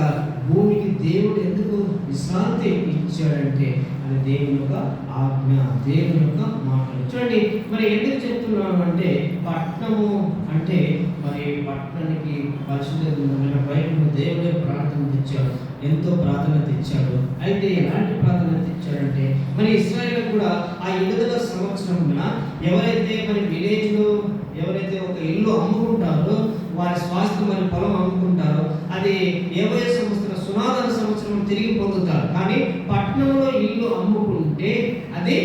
భూమికి దేవుడు ఎందుకు విశ్రాంతి ఇచ్చాడంటే అది దేవుని యొక్క ఆజ్ఞ, దేవుని యొక్క మాటలు. చూడండి, మరి ఎందుకు చెప్తున్నాను అంటే పట్టణము అంటే మరి పట్టణానికి పరిశుద్ధమైన బైబిల్లో దేవుడే ప్రార్థన ఇచ్చాడు, ఎంతో ప్రాధాన్యత ఇచ్చాడు. అయితే ఎలాంటి ప్రాధాన్యత ఇచ్చాడంటే మరి ఇశ్రాయేలు కూడా ఆ 8వ సంవత్సరమున ఎవరైతే మరి విలేజ్లో ఎవరైతే ఒక ఇల్లు అమ్ముకుంటారో, వారి స్వాస్థ్యం మరి పొలం అమ్ముకుంటారో, అది 20వ సంవత్సరం సునాదన సంవత్సరం తిరిగి పొందుతారు. కానీ పట్టణంలో ఇల్లు అమ్ముకుంటే అది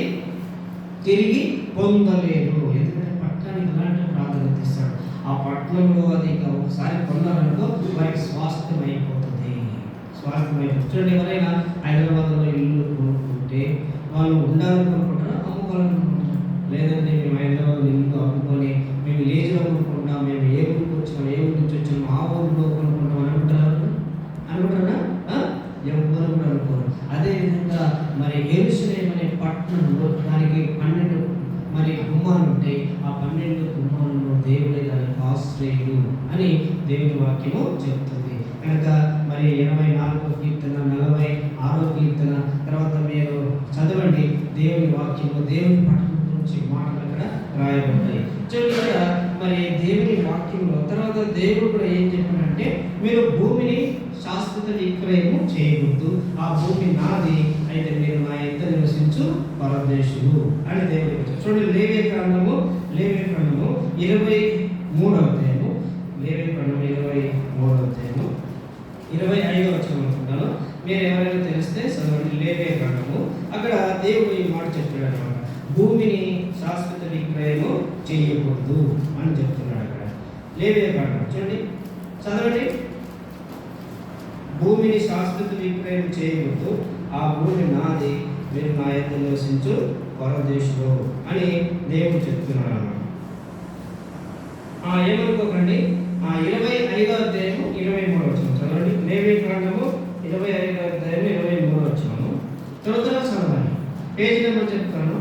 తిరిగి పొందలేరు. ఎందుకంటే పట్టణానికి ఎలాంటి ప్రాధాన్యత ఇస్తాడు. ఆ పట్టణంలో అది ఒకసారి కొన్నారనుకో వారికి స్వాస్థ్యం అయిపోతుంది. చూడండి, ఎవరైనా హైదరాబాద్లో ఇల్లు కొనుక్కుంటే వాళ్ళు ఉండాలని కొనుక్కుంటారా, అమ్ముకోవాలని కొనుక్కుంటారా? లేదంటే మేము హైదరాబాద్ ఇల్లు అమ్ముకొని మేము విలేజ్లో కొనుక్కుంటాం, మేము ఏ ఊరికి వచ్చినాం, ఏ ఊరి నుంచి వచ్చాము, ఆ ఊరిలో కొనుక్కుంటాం అనుకుంటారా? ఎవరు కూడా అనుకోరు. అదేవిధంగా మరి యెరూషలేము అనే పట్టణంలో దానికి 12 మరి గుమ్మాలు ఉంటాయి. ఆ 12 గుమ్మాలలో దేవుడే దానికి ఆశ్రయుడు అని దేవుని వాక్యము చెప్తుంది. కనుక మరి 24వ కీర్తన, 46వ కీర్తన తర్వాత మీరు చదవండి. దేవుని వాక్యము దేవుని పట్టణం గురించి మాటలు అక్కడ రాయబడ్డాయి. చూడండి ఇక్కడ మరి దేవుని వాక్యంలో తర్వాత దేవుడు కూడా ఏం చెప్పాడంటే మీరు భూమిని శాశ్వత విక్రయము చేయకూడదు, ఆ భూమి నాది, అయితే మీరు నా యొద్ద నివసించు పరదేశులు అని దేవుడు చెప్పారు. చూడండి లేవియ కాండము 23వ అధ్యాయము, లేవియ కాండము 23వ అధ్యాయము 25వ వచనం అనుకుంటాను. మీరు ఎవరైనా తెలిస్తే చదవండి లేవియ కాండము. అక్కడ దేవుడు ఈ మాట చెప్పాడు అనమాట, భూమిని శాశ్వత విక్రయము చేయకూడదు అని చెప్తున్నాడు. అక్కడ లేవియ కాండం చూడండి, చదవండి. భూమిని శాశ్వత విక్రయం చేయకూడదు, ఆ భూమి నాది, మీరు నా యొద్ద నివసించు పరదేశులు అని దేవుడు చెప్తున్నాడు అన్నమాట. ఏమనుకోకండి, 25వ అధ్యాయము 23వ వచనం చదవండి. లేవియ కాండము 25వ అధ్యాయము 23వ వచనము తర్వాత చదవండి. పేజీ నెంబర్ చెప్తాను.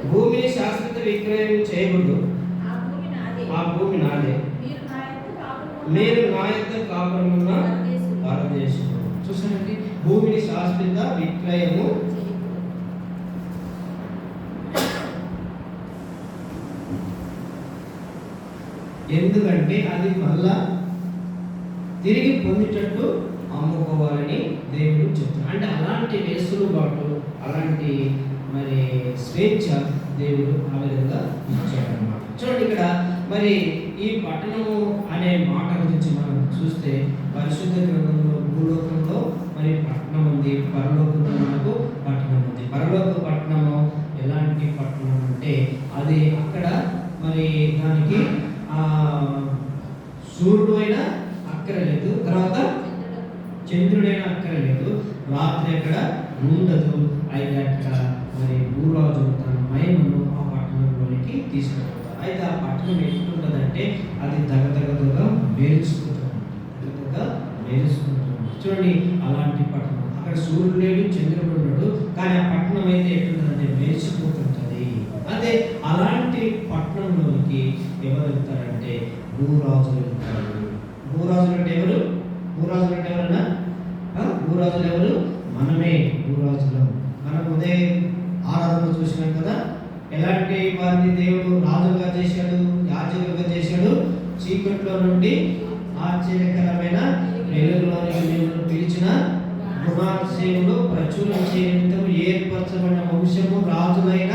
భూమిని శాశ్వత విక్రయం చేయకూడదు, ఆ భూమి నాదే, మీరు నా యొద్ద కాపురమున్న పరదేశులు. చూసానండి, భూమిని శాశ్వత విక్రయము ఎందుకంటే అది మళ్ళా తిరిగి పొందేటట్టు అమ్ముకోవాలని దేవుడు చెప్తున్నాడు. అంటే అలాంటి వెసులుబాటు, అలాంటి మరి స్వేచ్ఛ దేవుడు ఆ విధంగా ఇచ్చాడన్నమాట. చూడండి ఇక్కడ మరి ఈ పట్టణము అనే మాట గురించి మనం చూస్తే పరిశుద్ధ గ్రంథంలో భూలోకంలో మరి పట్టణం ఉంది, పరలోకంలో మనకు పట్టణం ఉంది. పరలోక పట్టణము ఎలాంటి పట్టణం అంటే అది అక్కడ మరి దానికి సూర్యుడు అయినా అక్కరలేదు, తర్వాత చంద్రుడైనా అక్కరలేదు, రాత్రి అక్కడ ఉండదు. అయితే అక్కడ మరి భూరాజు తన మహిమను ఆ పట్టణంలోనికి తీసుకుపోతారు. అయితే ఆ పట్టణం ఎట్లుంటుందంటే అది దగదగదగా మెరుచుకుంటుంది, మెరుచుకుంటుంది. చూడండి అలాంటి పట్టణం, అక్కడ సూర్యుడు లేడు, చంద్రుడు ఉన్నాడు, కానీ ఆ పట్టణం అయితే ఎట్లుంటుందంటే మెరిచిపోతుంటుంది. అదే అలాంటి పట్టణంలోనికి ఎవరు వెళ్తారంటే భూరాజులు వెళ్తారు. భూరాజులు అంటే ఎవరు? భూరాజులు అంటే ఎవరన్నా? భూరాజులు ఎవరు? మనమే భూరాజులు. మనం ఉదయం ఆరాధన చూసినాం కదా, ఎలాంటి వారిని దేవుడు రాజులుగా చేశాడు, యాజకులుగా చేశాడు. చీకట్లో నుండి ఆశ్చర్యకరమైన వెలుగులోనికి దేవుడు పిలిచిన గుణాశయులు ప్రచురించే నిమిత్తం ఏర్పరచబడిన వంశము, రాజులైన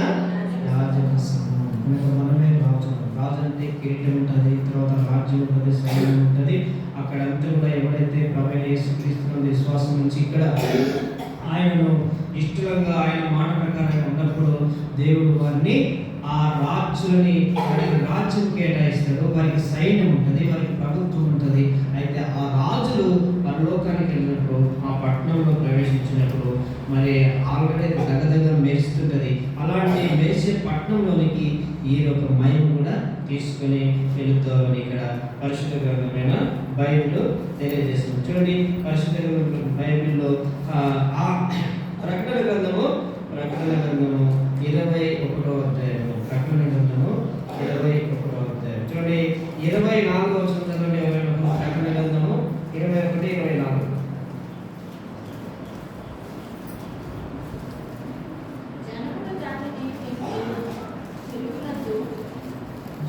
యాజక సమూహం. మనమే రాజు. రాజు అంటే కిరీటం ఉంటుంది, తర్వాత రాజ్యం ఉంటుంది, సైన్యం ఉంటుంది. అక్కడంతా కూడా ఎవరైతే ప్రభువైన యేసుక్రీస్తును విశ్వాసం నుంచి ఇక్కడ ఆయనను ఇష్టంగా ఆయన మాట ప్రకారం ఉన్నప్పుడు దేవుడు వారిని ఆ రాజులని వారికి రాజ్యం కేటాయిస్తాడు, వారికి సైన్యం ఉంటుంది, వారికి ప్రభుత్వం ఉంటుంది. అయితే ఆ రాజులు పరలోకానికి వెళ్ళినప్పుడు ఆ పట్టణంలో ప్రవేశించినప్పుడు మరి ఆల్రెడీ దగ్గర మెరుస్తుంటుంది. అలాంటి మెరిసే పట్టణంలోనికి ఈ యొక్క మహిమ కూడా తీసుకొని వెళుతామని ఇక్కడ పరిశుద్ధ గ్రంథమైన బైబిల్ తెలియజేస్తుంది. చూడండి, పరిశుద్ధ గ్రంథం బైబిల్లో ఆ ప్రకటన గ్రంథము 21వ అధ్యాయము, ప్రకటన గ్రంథము 21వ అధ్యాయం చూడండి 24వ వచనం చదవండి. ఎవరైనా ప్రకటన గ్రంథము 21, 24.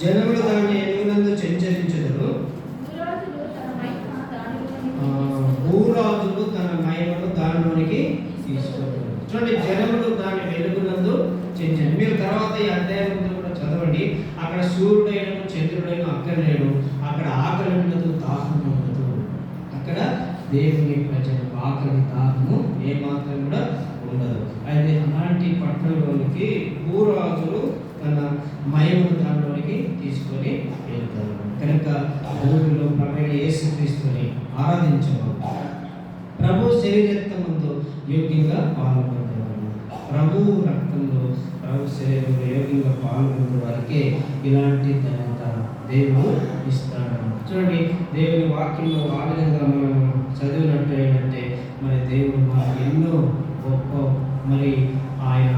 జనములు దాన్ని ఎలుగునందు చెంచరించెదరు, భూరాజులు తన మహిమను దానిలోనికి తీసుకుంటారు. చూడండి, జనములు దాని వెలుగునందు చెంచండి. మీరు తర్వాత ఈ అధ్యాయంలో కూడా చదవండి. అక్కడ సూర్యుడైన చంద్రుడైన అక్కర్లేడు, అక్కడ ఆకలి ఉండదు, దాహం ఉండదు. అక్కడ దేవుని ప్రజలకు ఆకలి దాహము ఏమాత్రం కూడా ఉండదు. అయితే అలాంటి పట్టణంలోనికి భూరాజులు తన మహిమను దానిలోనికి తీసుకొని వెళ్తారు. కనుక భూమిలో ప్రభువైన యేసుక్రీస్తుని ఆరాధించేవారు, ప్రభు శరీరక్తమందు యోగ్యంగా పాల్గొనేవారు. ప్రభు రక్తంలో, ప్రభు శరీరంలో యోగ్యంగా పాల్గొనే వారికే ఇలాంటి ధన్యత దేవుడు ఇస్తాడు. చూడండి, దేవుని వాక్యంలో ఆ విధంగా మనం చదివినట్టు ఏంటంటే మరి దేవుడు మనకు ఎన్నో గొప్ప మరి ఆయన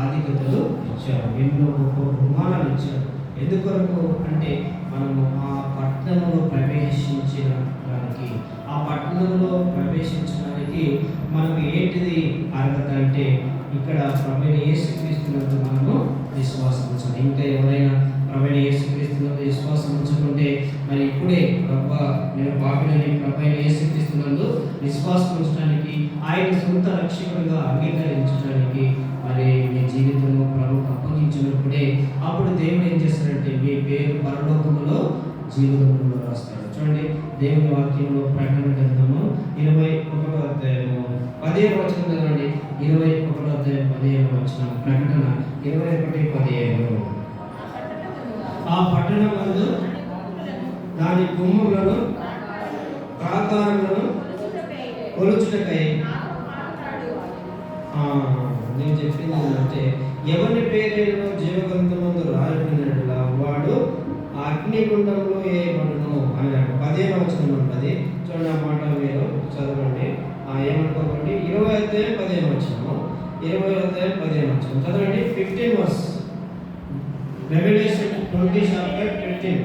ఆధిక్యతలు ఇచ్చారు, ఎన్నో గొప్ప బహుమానాలు ఇచ్చారు. ఎందుకొరకు అంటే మనము ఆ పట్టణంలో ప్రవేశించడానికి, ఆ పట్టణంలో ప్రవేశించడానికి మనకు ఏంటిది అర్హత అంటే ఇక్కడ ప్రభువైన యేసుక్రీస్తునందు మనము విశ్వాసం ఉంచాలి. ఇంకా ఎవరైనా ప్రభువైన యేసుక్రీస్తునందు విశ్వాసం ఉంచుకుంటే మరి ఇప్పుడే ప్రభువా నేను పాపినని ప్రభువైన యేసుక్రీస్తునందు విశ్వాసం ఉంచడానికి ఆయన సొంత రక్షకుడిగా అంగీకరించడానికి మరి మీ జీవితంలో ప్రభువుకు అప్పగించినప్పుడే అప్పుడు దేవుడు ఏం చేస్తాడంటే మీ పేరు పరలోకములో జీవితంలో రాస్తాడు. చూడండి దేవుని వాక్యంలో ప్రకటన గ్రంథము 21వ అధ్యాయము 15వ వచనం చదవండి. 21వ అధ్యాయం 15వ వచనం. ప్రకటన 21:15. ఆ పట్టణమందు దాని గుమ్మములను ప్రాకారములను కొలుచుటకై నేను చెప్పింది ఏంటంటే ఎవరి పేరైనా జీవగ్రంథమందు రాయబడినట్లా వాడు అగ్నిగుండంలో వేయబడును అన్నాడు. 15వ వచనం ఉంటుంది. చూడండి ఆ మాట మీరు చదవండి. ఏమనుకోకండి. 20వ అధ్యాయం 15వ వచనం. 20వ అధ్యాయం 15వ వచనం చదవండి. 15 వర్స్. రెవల్యూషన్ 20:15.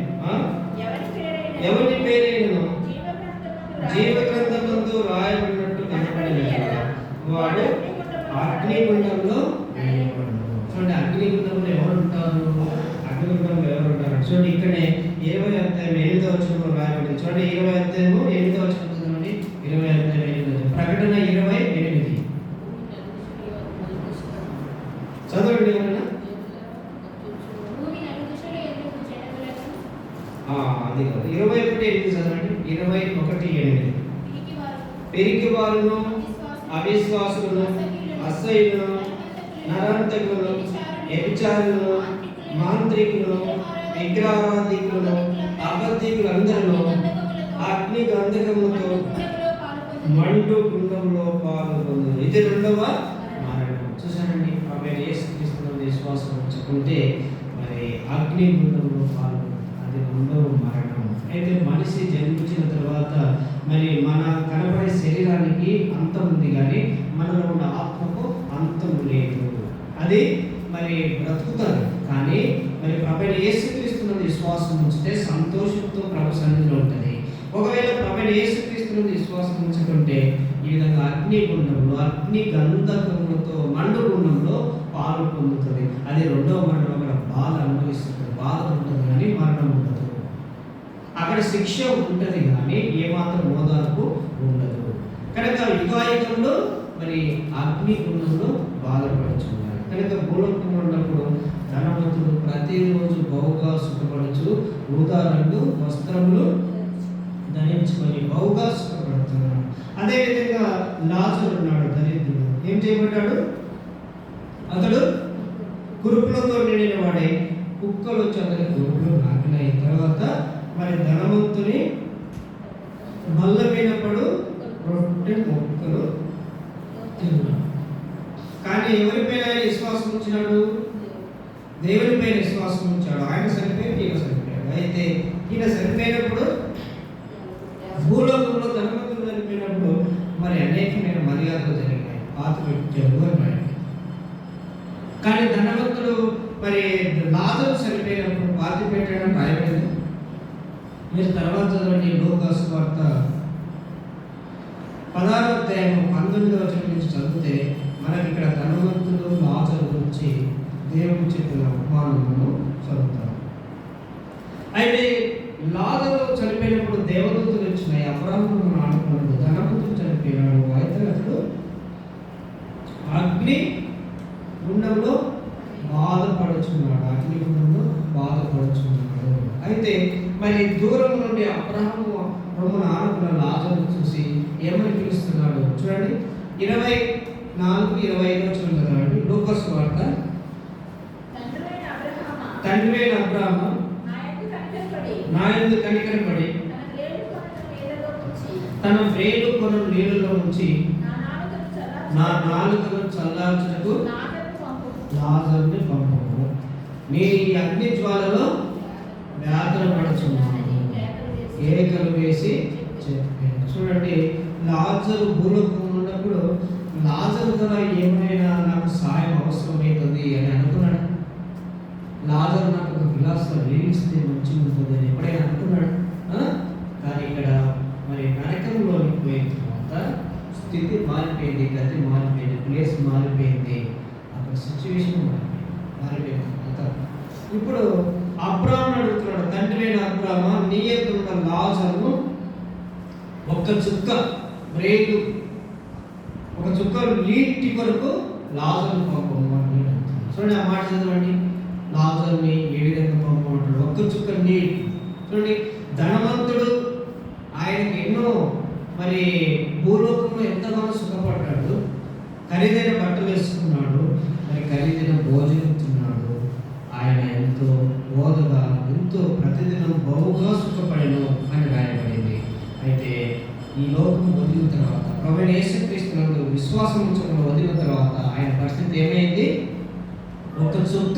ఎవరి పేరైనను జీవగ్రంథమందు రాయబడినట్టు కనపడినట్లుగా వాడు అగ్నిగుండంలో వేయబడును. చూడండి అగ్నిగుండంలో ఎవరు ఉంటారు? అగ్నిగుండంలో ఎవరు ఉంటారు? చూడండి ఇక్కడే 20వ అధ్యాయం 8వ వచనంలో రాయబడింది. చూడండి 20వ అధ్యాయము 8వ వచనం చదవండి. 20వ అధ్యాయం 8వ ప్రకటన 28 చదవండి. ఏమన్నా అది కాదు. 21:8 చదవండి. 21:8. పెరికి వారును అవిశ్వాసులను అసహ్యులను నరహంతకులను వ్యభిచారులను మాంత్రికులను విగ్రహారాధికులను అబద్ధికులందరిలో అగ్ని గంధకములతో మండు గుండంలో పాల్గొందురు. ఇది రెండవ మరణం. చూసానండి ప్రభువైన యేసుక్రీస్తునందు విశ్వాసం ఉంచుకుంటే మరి అగ్ని గుండంలో పాల్గొంది. అది రెండవ మరణం. అయితే మనిషి జన్మించిన తర్వాత మరి మన కనబడే శరీరానికి అంతం ఉంది కానీ మనలో ఉన్న ఆత్మకు అంతం లేదు. అది మరి బ్రతుకుతారు కానీ మరి ప్రభువైన యేసుక్రీస్తునందు విశ్వాసం ఉంచితే సంతోషంతో ప్రభు సన్నిధిలో ఉంటుంది. ఒకవేళ ప్రభువైన యేసుక్రీస్తునందు విశ్వాసం ఉంచుకుంటే ఈ విధంగా అగ్ని గుండంలో అగ్ని గంధకములతో మండు గుండంలో పాలు పొందుతుంది. అది రెండవ మరణం. అక్కడ బాధ అనుభవిస్తుంది. బాధ ఉంటుంది కానీ మరణం ఉండదు. అక్కడ శిక్ష ఉంటుంది కానీ ఏమాత్రం ఓదార్పు ఉండదు. కనుక యుగాయుగంలో మరి అగ్ని గుండంలో బాధపడుచున్నారు. కనుక భూలోకంలో ఉన్నప్పుడు ధనవంతుడు ప్రతిరోజు బహుగా సుఖపడుచు ఊదా రంగు వస్త్రములు ధరించుకొని బహుగా సుఖపడుతున్నాడు. అదేవిధంగా లాజరు ఉన్నాడు దరిద్రుడు. ఏం చేయబడ్డాడు? అతడు కురుపులతో నిండిన వాడే కుక్కలు వచ్చి అతని కురుపులు నాకినాయి. తర్వాత మరి ధనవంతుని బల్ల మీనప్పుడు రొట్టె మొక్కలు తిన్నాడు. కానీ ఎవరిపైన ఆయన విశ్వాసం ఉంచినాడు? దేవునిపైన విశ్వాసం ఉంచాడు. ఆయన సరిపోయాడు, ఈయన సరిపోయాడు. అయితే ఈయన సరిపోయినప్పుడు భూలోకంలో ధనవంతులు చనిపోయినప్పుడు మరి అనేకమైన మర్యాదలు జరిగాయి. పాత పెట్టారు అన్నాడు. కానీ ధనవంతుడు మరి లాజరు చనిపోయినప్పుడు పాతి పెట్టడం రాయబడింది. మీరు తర్వాత చదవండి. లూకా సువార్త 16వ అధ్యాయం 19వ వచనం నుంచి చదివితే మనకి ఇక్కడ ధనవంతుడు లాజరు గురించి దేవుడు చెప్పిన ఉపమానమును చదువుతాం. అయితే లాజరు చనిపోయినప్పుడు దేవదూతలు వచ్చినాయి. అబ్రాహామును ఆడుకున్నాడు. ధనవంతుడు చనిపోయినాడు. అయితే అతడు అగ్ని గుండంలో బాధపడుచున్నాడు. అగ్ని గుండంలో బాధపడుచున్నాడు. అయితే మరి దూరం నుండి అబ్రాహాము రొమ్మున ఆనుకున్న లాజరును చూసి ఏమని పిలుస్తున్నాడు? చూడండి 24-25 చదవండి. లూకా సువార్త. తండ్రి అయిన అబ్రాహాము నా యందు కనికరపడి తన వేలు కొను నీళ్ళలో ఉంచి నా నాలుకను చల్లార్చుటకు లాజరుని పంపము. నేను ఈ అగ్ని జ్వాలలో వ్యాధుల పడుచున్నాను ఏకలు వేసి చెప్పాను. చూడండి లాజరు భూలోకంలో ఉన్నప్పుడు లాజరు ద్వారా ఏమైనా నాకు సాయం అవసరమవుతుంది అని అనుకున్నాడు. లాజరు నాకు ఒక గ్లాస్ నీళ్ళిస్తే మంచిగా ఉంటుంది అని ఎప్పుడైనా అనుకున్నాడు. కానీ ఇక్కడ మరి నరకంలోకి పోయిన తర్వాత స్థితి మారిపోయింది, గతి మారిపోయింది, ప్లేస్ మారిపోయింది. అక్కడ సిచ్యువేషన్ మారిపోయింది. ఇప్పుడు అబ్రాహాము అడుగుతున్నాడు, తండ్రి అయిన అబ్రామా, నీ యొద్ద ఉన్న లాజరును ఒక్క చుక్క బ్రేడ్, ఒక చుక్క నీటి వరకు లాజరును పంపమని అడుగుతున్నాడు. చూడండి ఆ మాట చదవండి. లాజరుని ఏ విధంగా పంపమంటాడు? ఒక్క చుక్క నీటి. చూడండి, ధనవంతుడు, ఆయనకి ఎన్నో మరి భూలోకంలో ఎంతగానో సుఖపడ్డాడు, ఖరీదైన బట్టలు వేసుకున్నాడు, మరి ఖరీదైన భోజనం తిన్నాడు. ఆయన ఎంతో ఓదగా, ఎంతో ప్రతిదినం బహుగా సుఖపడను అని రాయబడింది. అయితే ఈ లోకం వదిలిన తర్వాత, ప్రభువైన యేసుక్రీస్తునందు విశ్వాసం ఉంచడం వదిలిన తర్వాత ఆయన పరిస్థితి ఏమైంది? ఒక చుక్క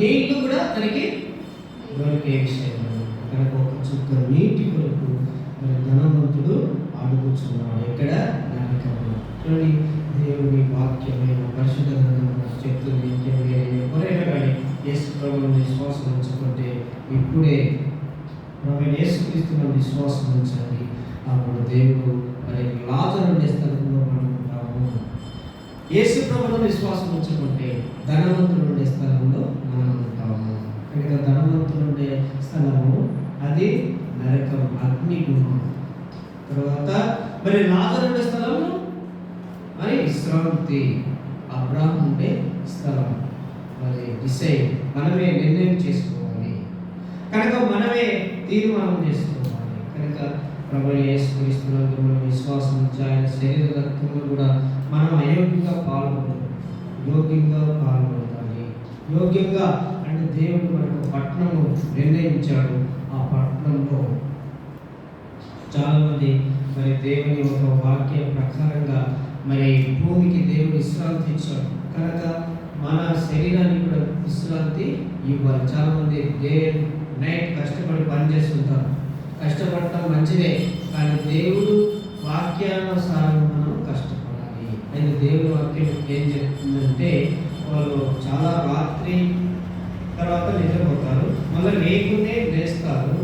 నీళ్లు కూడా తనకి దొరికే విషయం. కనుక ఒక చుక్క నీటి కొరకు మరి ధనవంతుడు అడుగుతున్నాడు. ఎక్కడ? నరకంలో. చూడండి, దేవుని వాక్యమైన పరిశుద్ధ గ్రంథం చెప్తుంది, ఎవరైనా కానీ యేసు ప్రభువుని విశ్వాసం ఉంచుకుంటే ఇప్పుడే ప్రభువైన యేసుక్రీస్తునందు విశ్వాసం ఉంచండి. అప్పుడు దేవుడు మరి లాజరు ఉండే స్థలంలో మనం ఉంటాము. యేసు ప్రభువుని విశ్వాసం ఉంచుకుంటే ధనవంతుడు ఉండే స్థలంలో మనం ఉంటాము. కనుక ధనవంతుడు ఉండే స్థలము అది నరకం, అగ్నిగుణం. తర్వాత మరి లాజరు ఉండే స్థలము మరి విశ్రాంతి, అబ్రాహాము ఉండే స్థలం. మరి డిసైడ్, మనమే నిర్ణయం చేసుకోవాలి. కనుక మనమే తీర్మానం చేసుకోవాలి. కనుక ప్రభువైన యేసుక్రీస్తునందు మనం విశ్వాసం ఉంచి ఆయన శరీర రక్తంలో కూడా మనం అయోగ్యంగా పాల్గొనాలి, యోగ్యంగా పాల్గొనాలి. యోగ్యంగా అంటే దేవుడు మనకు పట్టణము నిర్ణయించాడు. ఆ పట్టణంలో చాలామంది మరి దేవుని ఒక వాక్య ప్రకారంగా మరి భూమికి దేవుడు విశ్రాంతి ఇచ్చాడు. కనుక మన శరీరాన్ని కూడా విశ్రాంతి ఇవ్వాలి. చాలామంది డే నైట్ కష్టపడి పనిచేస్తుంటారు. కష్టపడటం మంచిదే, కానీ దేవుడు వాక్యానుసారం మనం కష్టపడాలి. అయితే దేవుడు వాక్యం ఏం చెప్తుందంటే, వాళ్ళు చాలా రాత్రి తర్వాత నిద్రపోతారు, మళ్ళీ లేకునే లేస్తారు.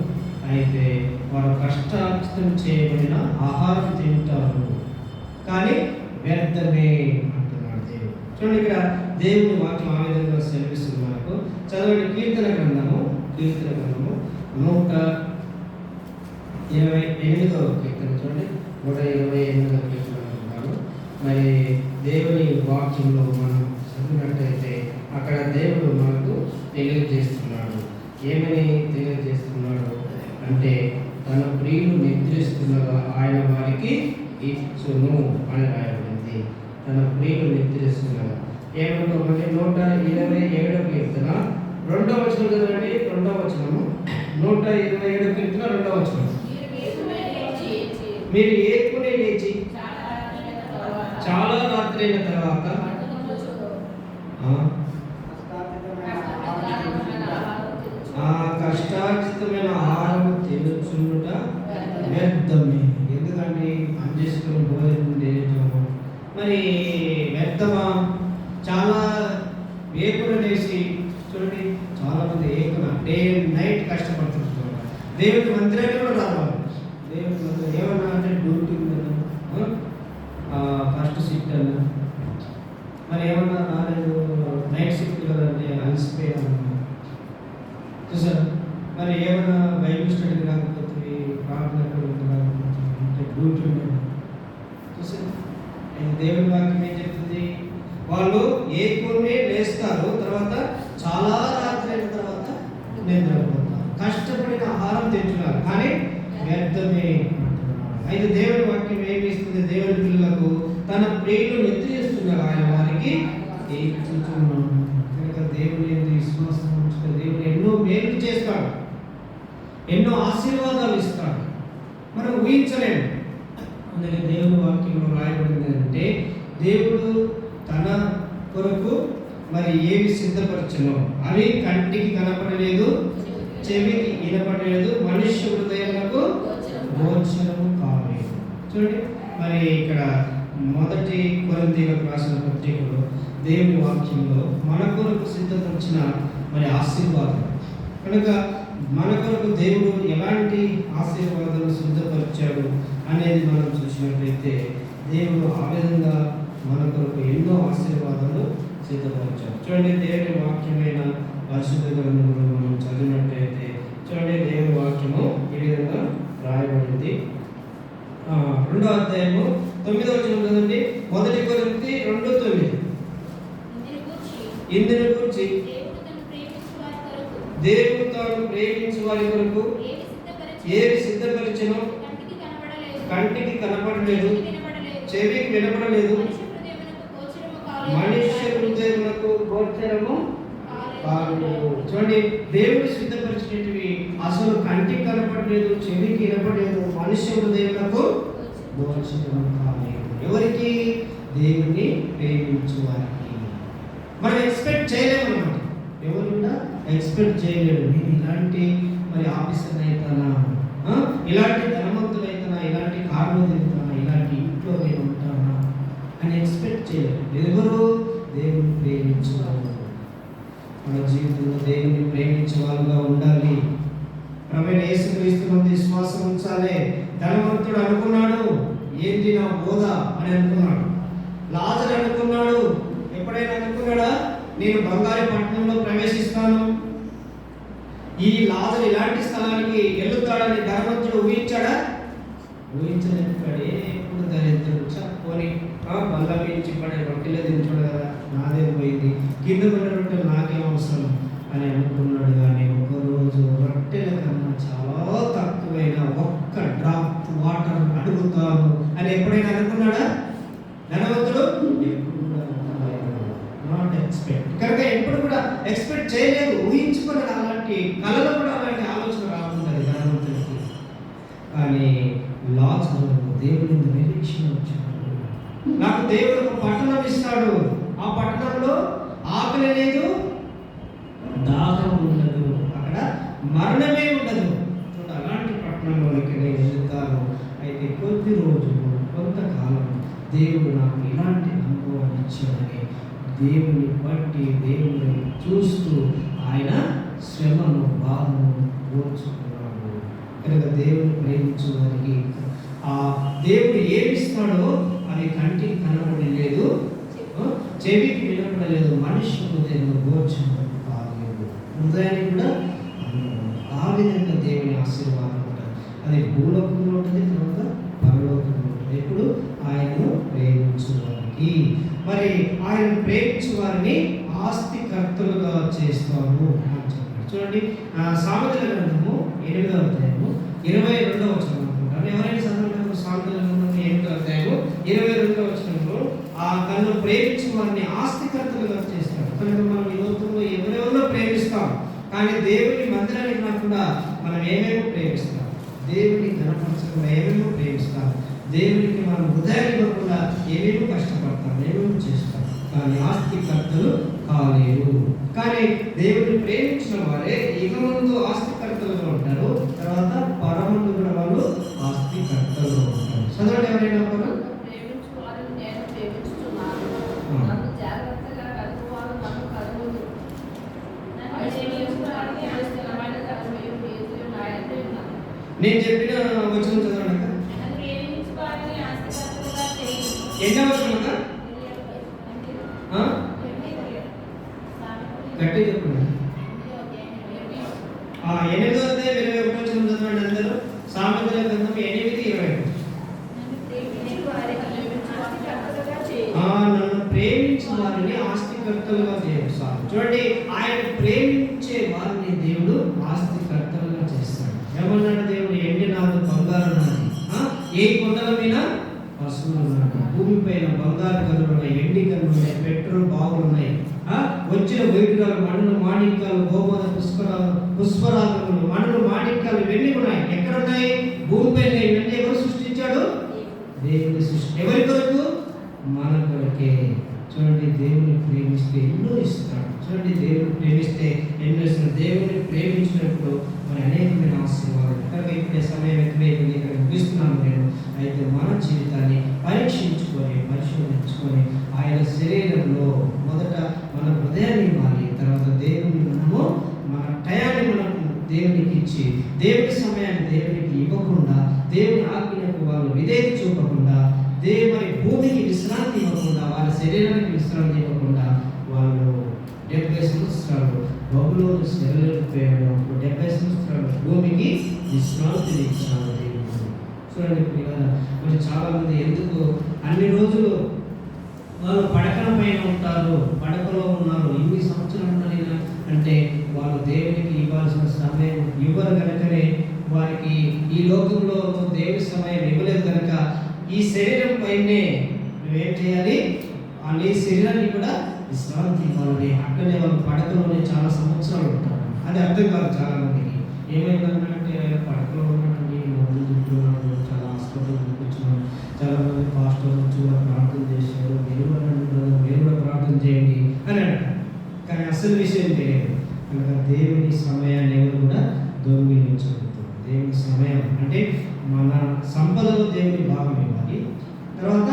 అయితే వారు కష్టార్జితం చేయబడిన ఆహారం తింటారు, కానీ వ్యర్థమే అంటున్నాడు దేవుడు. చూడండి, ఇక్కడ దేవుని వాక్యం ఆ విధంగా సెలవిస్తుంది మనకు. చదవండి, కీర్తన గ్రంథము 128వ కీర్తన. చూడండి, 128వ కీర్తన అంటున్నాడు. మరి దేవుని వాక్యంలో మనం చదివినట్టయితే అక్కడ దేవుడు మనకు తెలియజేస్తున్నాడు. ఏమని తెలియజేస్తున్నాడు అంటే, తన ప్రియులు నిద్రిస్తుండగా ఆయన వారికి ఇచ్చును అని రాయబడింది. తన ప్రియులు నిద్రిస్తుండగా ఏమనుకోమంటే 127వ కీర్తన 2వ వచనం చదవండి. 2వ వచనము 127వ కీర్తన 2వ వచనం. మీరు ఏకునే లేచి చాలా రాత్రి అయిన తర్వాత ఆ కష్టార్జితమైన ఆహారం తినుచుండుట వ్యర్థమే. ఎందుకంటే అంజేసుకుని భోజనం చేయటము మరి వ్యర్థమా? చాలా వేకున లేచి, చూడండి, చాలా మంది ఏకున డే నైట్ కష్టపడుతుంటారు. దేవుడి మందిరాన్ని కూడా రావాలి. దేవుడి మందిరం ఏమన్నా అంటే డ్యూటీ ఉందన్నా, ఫస్ట్ షిఫ్ట్ అన్నా, మరి ఏమన్నా రాలేదు, నైట్ షిఫ్ట్ కదంటే అలసిపోయాను చూసారు. మరి ఏమన్నా బైబిల్ స్టడీకి రాకపోతే, ప్రార్థన రాకపోతే అంటే డ్యూటీ ఉండదు చూసారు. దేవుని వాక్యం ఏం చెప్తుంది? వాళ్ళు ఏకునే లేస్తారు, తర్వాత చాలా రాత్రి అయిన తర్వాత నిద్రపోతారు. కష్టపడిన ఆహారం తింటున్నారు, కానీ వ్యర్థమే అంటున్నారు. అయితే దేవుని వాక్యం ఏమి ఇస్తుంది? దేవుని పిల్లలకు తన ప్రియులు నిద్రిస్తున్నారు, ఆయన వారికి ఇచ్చుచున్నాడు. కనుక దేవుని విశ్వాసం ఉంచుకొని దేవుడు ఎన్నో మేలు చేస్తాడు, ఎన్నో ఆశీర్వాదాలు ఇస్తాడు, మనం ఊహించలేము. అందుకే దేవుని వాక్యంలో రాయబడింది అంటే, దేవుడు తన కొరకు మరి ఏవి సిద్ధపరచను అవి కంటికి కనపడలేదు, చెవికి వినపడలేదు, మనుష్య హృదయాలకు గోచరము కాలేదు. చూడండి, మరి ఇక్కడ 1 కొరింథీయులకు రాసిన పత్రికలో దేవుని వాక్యంలో మన కొరకు సిద్ధపరిచిన మరి ఆశీర్వాదం. కనుక మన కొరకు దేవుడు ఎలాంటి ఆశీర్వాదాలు సిద్ధపరిచాడు అనేది మనం చూసినట్లయితే, దేవుడు ఆ విధంగా మన కొరకు ఎన్నో ఆశీర్వాదాలు సిద్ధపరిచారు. చూడండి, దేవుని వాక్యమైన పరిశుద్ధ గ్రంథంలో మనం చదివినట్లయితే చూడండి, దేవుని వాక్యము ఈ విధంగా రాయబడింది. 2వ అధ్యాయము 9వ వచనం చదవండి. 1 కొరింథీ 2:9. ఇందును గూర్చి దేవుడు తాను ప్రేమించు వారి కొరకు ఏవి సిద్ధపరిచెనో కంటికి కనపడలేదు, చెవికి వినపడలేదు, మనుష్య హృదయమునకు గోచరము కాలేదు. చూడండి, దేవుడు సిద్ధపరిచినవి అసలు కంటికి కనపడలేదు, చెవికి వినపడలేదు, మనుష్య హృదయమునకు గోచరము కాలేదు. ఎవరికి? దేవుని ప్రేమించు వారికి. మనం ఎక్స్పెక్ట్ చేయలేము అన్నమాట. ఎవరు కూడా ఎక్స్పెక్ట్ చేయలేడు. నేను ఇలాంటి ఆఫీసర్ అవుతానా, ఇలాంటి ధనవంతులైతానా, ఇలాంటి కార్లు తింటానా, ఇలాంటి ఇంట్లో నేను ఉంటానా అని ఎక్స్పెక్ట్ చేయలేడు. ఎవరు? దేవుని ప్రేమించే వాళ్ళు. మన జీవితంలో దేవుని ప్రేమించే వాళ్ళుగా ఉండాలి. ప్రభువైన యేసుక్రీస్తునందు విశ్వాసం ఉంచాలి. ధనవంతుడు అనుకున్నాడు, ఏంటి నా హోదా అని అనుకున్నాడు. లాజరు అనుకున్నాడు, ఎప్పుడైనా అనుకున్నాడా, నేను బంగారు పట్టణంలో ప్రవేశిస్తాను, ఈ లాజరు ఇలాంటి స్థలానికి వెళ్తాడని ధనవంతుడు ఊహించాడా? ఊహించలేదు. ఎప్పుడు దరిద్రుడు చప్పుకొని బల్ల వేయించి పడే రొట్టెలు తింటాడు కదా, నాదే పోయింది, కింద పడే రొట్టెలు నాకేం అవసరం అని అనుకున్నాడు. కానీ ఒకరోజు రొట్టెల కన్నా చాలా తక్కువైన ఒక్క డ్రాప్ వాటర్ అడుగుతాను అని ఎప్పుడైనా అనుకున్నాడా ధనవంతుడు? Not expect. కనుక ఎప్పుడు కూడా ఎక్స్పెక్ట్ చేయలేదు, ఊహించుకున్నాడు. అలాంటి కళలో కూడా అలాంటి ఆలోచన రాకుండా ధనవంతుడికి. కానీ లాజరు దేవుని నిరీక్షణ వచ్చాడు. నాకు దేవుడు ఒక పట్టణం ఇస్తాడు, ఆ పట్టణంలో ఆకలి లేదు, దాహం ఉండదు, అక్కడ మరణమే ఉండదు. అలాంటి పట్టణంలోకి నేను వెళ్తాను. అయితే కొద్ది రోజులు, కొంతకాలం దేవుడు నాకు ఇలాంటి అనుభవాన్ని ఇచ్చాడని దేవుని బట్టి, దేవుని చూస్తూ ఆయన శ్రమను, బాధను ఓర్చుకున్నాడు. కనుక దేవుని ప్రేమించే వారికి ఆ దేవుడు ఏమిస్తాడో అది కంటికి కనపడలేదు, చెవికి వినపడలేదు, మనిషి హృదయంలో గోచరం కాలేదు. హృదయానికి కూడా ఆ విధంగా దేవుని ఆశీర్వాదం ఉంటుంది. అది భూలోకంలో ఉంటుంది, తర్వాత పరలోకంలో ఉంటుంది. ఎప్పుడు ఆయనను ప్రేమించు వారికి. మరి ఆయన ప్రేమించు వారిని ఆస్తికర్తలుగా చేస్తాను అని చెప్పారు. చూడండి, సామెతల గ్రంథము 8వ అధ్యాయము 22వ వచనం అనుకుంటాను. ఎవరైనా చదవడం సామెతల గ్రంథము 8వ అధ్యాయము 22వ వచనంలో తనను ప్రేమించు వారిని ఆస్తికర్తలుగా చేస్తాడు. కనుక మనం ఈ లోకంలో ఎవరెవరో ప్రేమిస్తాం, కానీ దేవుని మందిరానికి రాకుండా మనం ఏమేమో ప్రేమిస్తాం, దేవుని ఘనపరచకుండా ఏమేమో ప్రేమిస్తాం, దేవునికి మనం హృదయాన్ని ఇవ్వకుండా ఏమేమో కష్టపడతాం, ఏమేమో చేస్తాం, కానీ ఆస్తికర్తలు కాలేరు. కానీ దేవుని ప్రేమించిన వారే ఇక ముందు ఆస్తికర్తలుగా ఉంటారు, తర్వాత పరముందు కూడా వాళ్ళు ఆస్తికర్తలుగా ఉంటారు. చదవండి ఎవరైనా ఒకరు. నేను చెప్పిన వచనం చదవండి. ఎన్నో వచనం గట్టి చెప్పండి. 8వ అధ్యాయం 21వ వచనం చదవండి అందరూ. సామెతల గ్రంథం 8:21. నన్ను ప్రేమించే వారిని ఆస్తికర్తలుగా చేస్తాడు. చూడండి, ఆయన ప్రేమించే వారిని దేవుడు ఆస్తికర్తలుగా చేస్తాడు. ఏమన్నాడు దేవుడు? ఎండి నాదు, బంగారు నాది, ఏ కొండల మీద పశువులు ఉన్నాయి, భూమిపైన బంగారు గనులు ఉన్నాయి, ఎండి గనులు ఉన్నాయి, పెట్రోల్ బావులు ఉన్నాయి, వచ్చిన వైద్యురాలు మణులు, మాణిక్యాలు, గోమోద పుష్పరాగములు, మణులు, మాణిక్యాలు ఇవన్నీ ఉన్నాయి. ఎక్కడున్నాయి? భూమిపైన. ఇవన్నీ ఎవరు సృష్టించాడు? దేవుని సృష్టి. ఎవరి కొరకు? మన కొరకే. చూడండి, దేవుని ప్రేమిస్తే ఎన్నో ఇస్తాడు. చూడండి, దేవుని ప్రేమిస్తే ఎన్నో ఇస్తాడు. దేవుని ప్రేమించినప్పుడు మరి అనేకమైన ఆశీర్వాదాలు. కనుక ఇప్పుడే సమయం ఎక్కువైంది, ఇక్కడ ముగిస్తున్నాను నేను. అయితే మన జీవితాన్ని పరీక్షించుకొని, పరిశోధించుకొని, ఆయన శరీరంలో మొదట మన హృదయాన్ని ఇవ్వాలి, తర్వాత దేవుని మనము మన టయాన్ని మనం దేవునికి ఇచ్చి, దేవుని సమయాన్ని దేవునికి ఇవ్వకుండా, దేవుని ఆజ్ఞకు వాళ్ళు విధేయత చూపకుండా, దేవుని భూమికి విశ్రాంతి ఇవ్వకుండా, వాళ్ళ శరీరానికి విశ్రాంతి ఇవ్వకుండా వాళ్ళు 70 సంవత్సరాలు బబులోను చెరలో పోయాడు. 70 సంవత్సరాలు భూమికి విశ్రాంతి ఇచ్చాడు దేవుడు. చూడండి పిల్లలు, మరి చాలా మంది ఎందుకు అన్ని రోజులు వాళ్ళు పడకల పైన ఉంటారు, పడకలో ఉన్నారు, ఇన్ని సంవత్సరాలు ఉన్నారు అంటే వాళ్ళు దేవునికి ఇవ్వాల్సిన సమయం ఇవ్వరు కనుకనే వారికి ఈ లోకంలో దేవుని సమయం ఇవ్వలేదు కనుక ఈ శరీరం పైనే నువ్వేం చేయాలి, నీ శరీరాన్ని కూడా విశ్రాంతి ఇవ్వాలి. అట్లనే వాళ్ళు పడకలోనే చాలా సంవత్సరాలు ఉంటారు. అది అర్థం కాదు చాలా మందికి. ఏమైందంటే పడకలో ఉన్నాడండి, మందులు తింటున్నాడు, చాలా హాస్పిటల్ చూపించున్నాడు, చాలా మంది పాస్టర్ నుంచి కూడా ప్రార్థన చేశారు, మీరు కూడా ప్రార్థన చేయండి అని అంటారు. కానీ అసలు విషయం తెలియదు కనుక దేవుని సమయాన్ని ఎవరు కూడా దొంగిలించకూడదు. దేవుని సమయం అంటే మన సంపదలో దేవుని భాగం ఇవ్వాలి, తర్వాత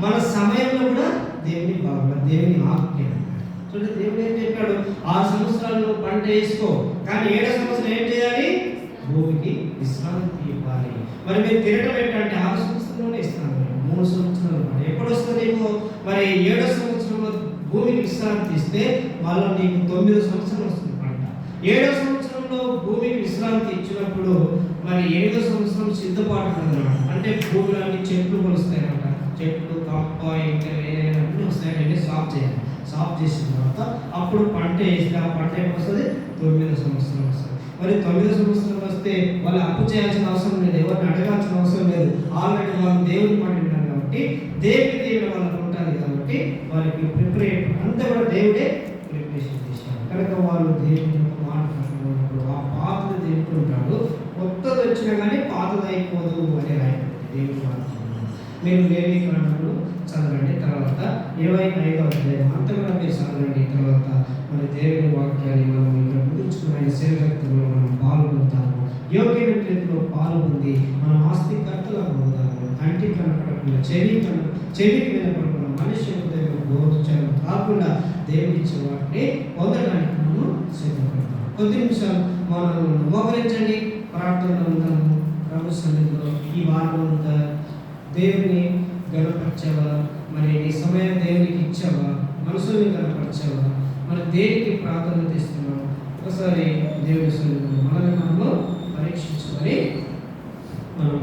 మన సమయంలో కూడా దేవుని భాగం, దేవుని ఆజ్ఞ. చూడండి దేవుడు ఏం చెప్పాడు, 6 సంవత్సరాలు పంట వేసుకో, కానీ 7వ సంవత్సరం ఏం చేయాలి, భూమికి విశ్రాంతి ఇవ్వాలి. మరి మీరు తినటం ఏంటంటే 6 సంవత్సరంలోనే ఇస్తాను, 3 సంవత్సరాలు ఎప్పుడు వస్తుంది నీకు, మరి 7వ సంవత్సరంలో భూమికి విశ్రాంతి ఇస్తే మళ్ళీ నీకు 9వ సంవత్సరం వస్తుంది పంట. 7వ సంవత్సరంలో భూమికి విశ్రాంతి ఇచ్చినప్పుడు మరి 8వ సంవత్సరం సిద్ధపాటు అన్నమాట. అంటే భూమిలోని చెట్లు కొలుస్తాయి అన్నమాట. చెట్లు కప్ప ఇంకా వేరే వస్తాయి, సాఫ్ చేయాలి. సాఫ్ చేసిన తర్వాత అప్పుడు పంట వేస్తే ఆ పంట ఏమి వస్తుంది, 9వ సంవత్సరం వస్తుంది. మరి 9వ సంవత్సరం వస్తే వాళ్ళు అప్పు చేయాల్సిన అవసరం లేదు, ఎవరిని అడగాల్సిన అవసరం లేదు. ఆల్రెడీ వాళ్ళు దేవుని మాట విన్నారు కాబట్టి దేవుడి వాళ్ళకు ఉంటుంది కాబట్టి వాళ్ళకి ప్రిపరేషన్ అంతా కూడా దేవుడే ప్రిపరేషన్ చేశారు. కనుక వాళ్ళు దేవుని యొక్క మాట కట్టుకున్నప్పుడు ఆ పాతది తింటుంటాడు, కొత్తది వచ్చినా కానీ పాతది అయిపోదు అని రాయబడింది దేవుని వాక్యం. మీరు లేవి కాండంలో చదవండి, తర్వాత 25వ అధ్యాయం అంతా కూడా మీరు చదవండి. తర్వాత మన దేవుని వాక్యాన్ని మనం ఇక్కడ ముగించుకున్న శరీరక్తంలో మనం పాల్గొంటాము. యోగ్యమైన రీతిలో పాల్గొంది మనం ఆస్తికర్తలకు అవుతాము. కంటికి కనపడకుండా చెవికి వినపడకుండా మనిషి హృదయం బోధించడం కాకుండా దేవుని ఇచ్చే వాటిని పొందడానికి మనము సిద్ధపడతాము. కొద్ది నిమిషాలు మనం మోకరించండి, ప్రార్థనలో ఉంటాము. ప్రభు సన్నిధిలో ఈ వారం అంతా దేవుని గణపరచావా, మరి నీ సమయం దేవునికి ఇచ్చావా, మనసుని గణపరచావా, మరి దేనికి ప్రాధాన్యత ఇస్తున్నావు, ఒకసారి దేవుని సన్నిధిలో మనల్ని మనము పరీక్షించుకొని మనం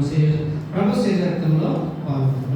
ప్రభు శరీరంలో పాల్గొంటాం.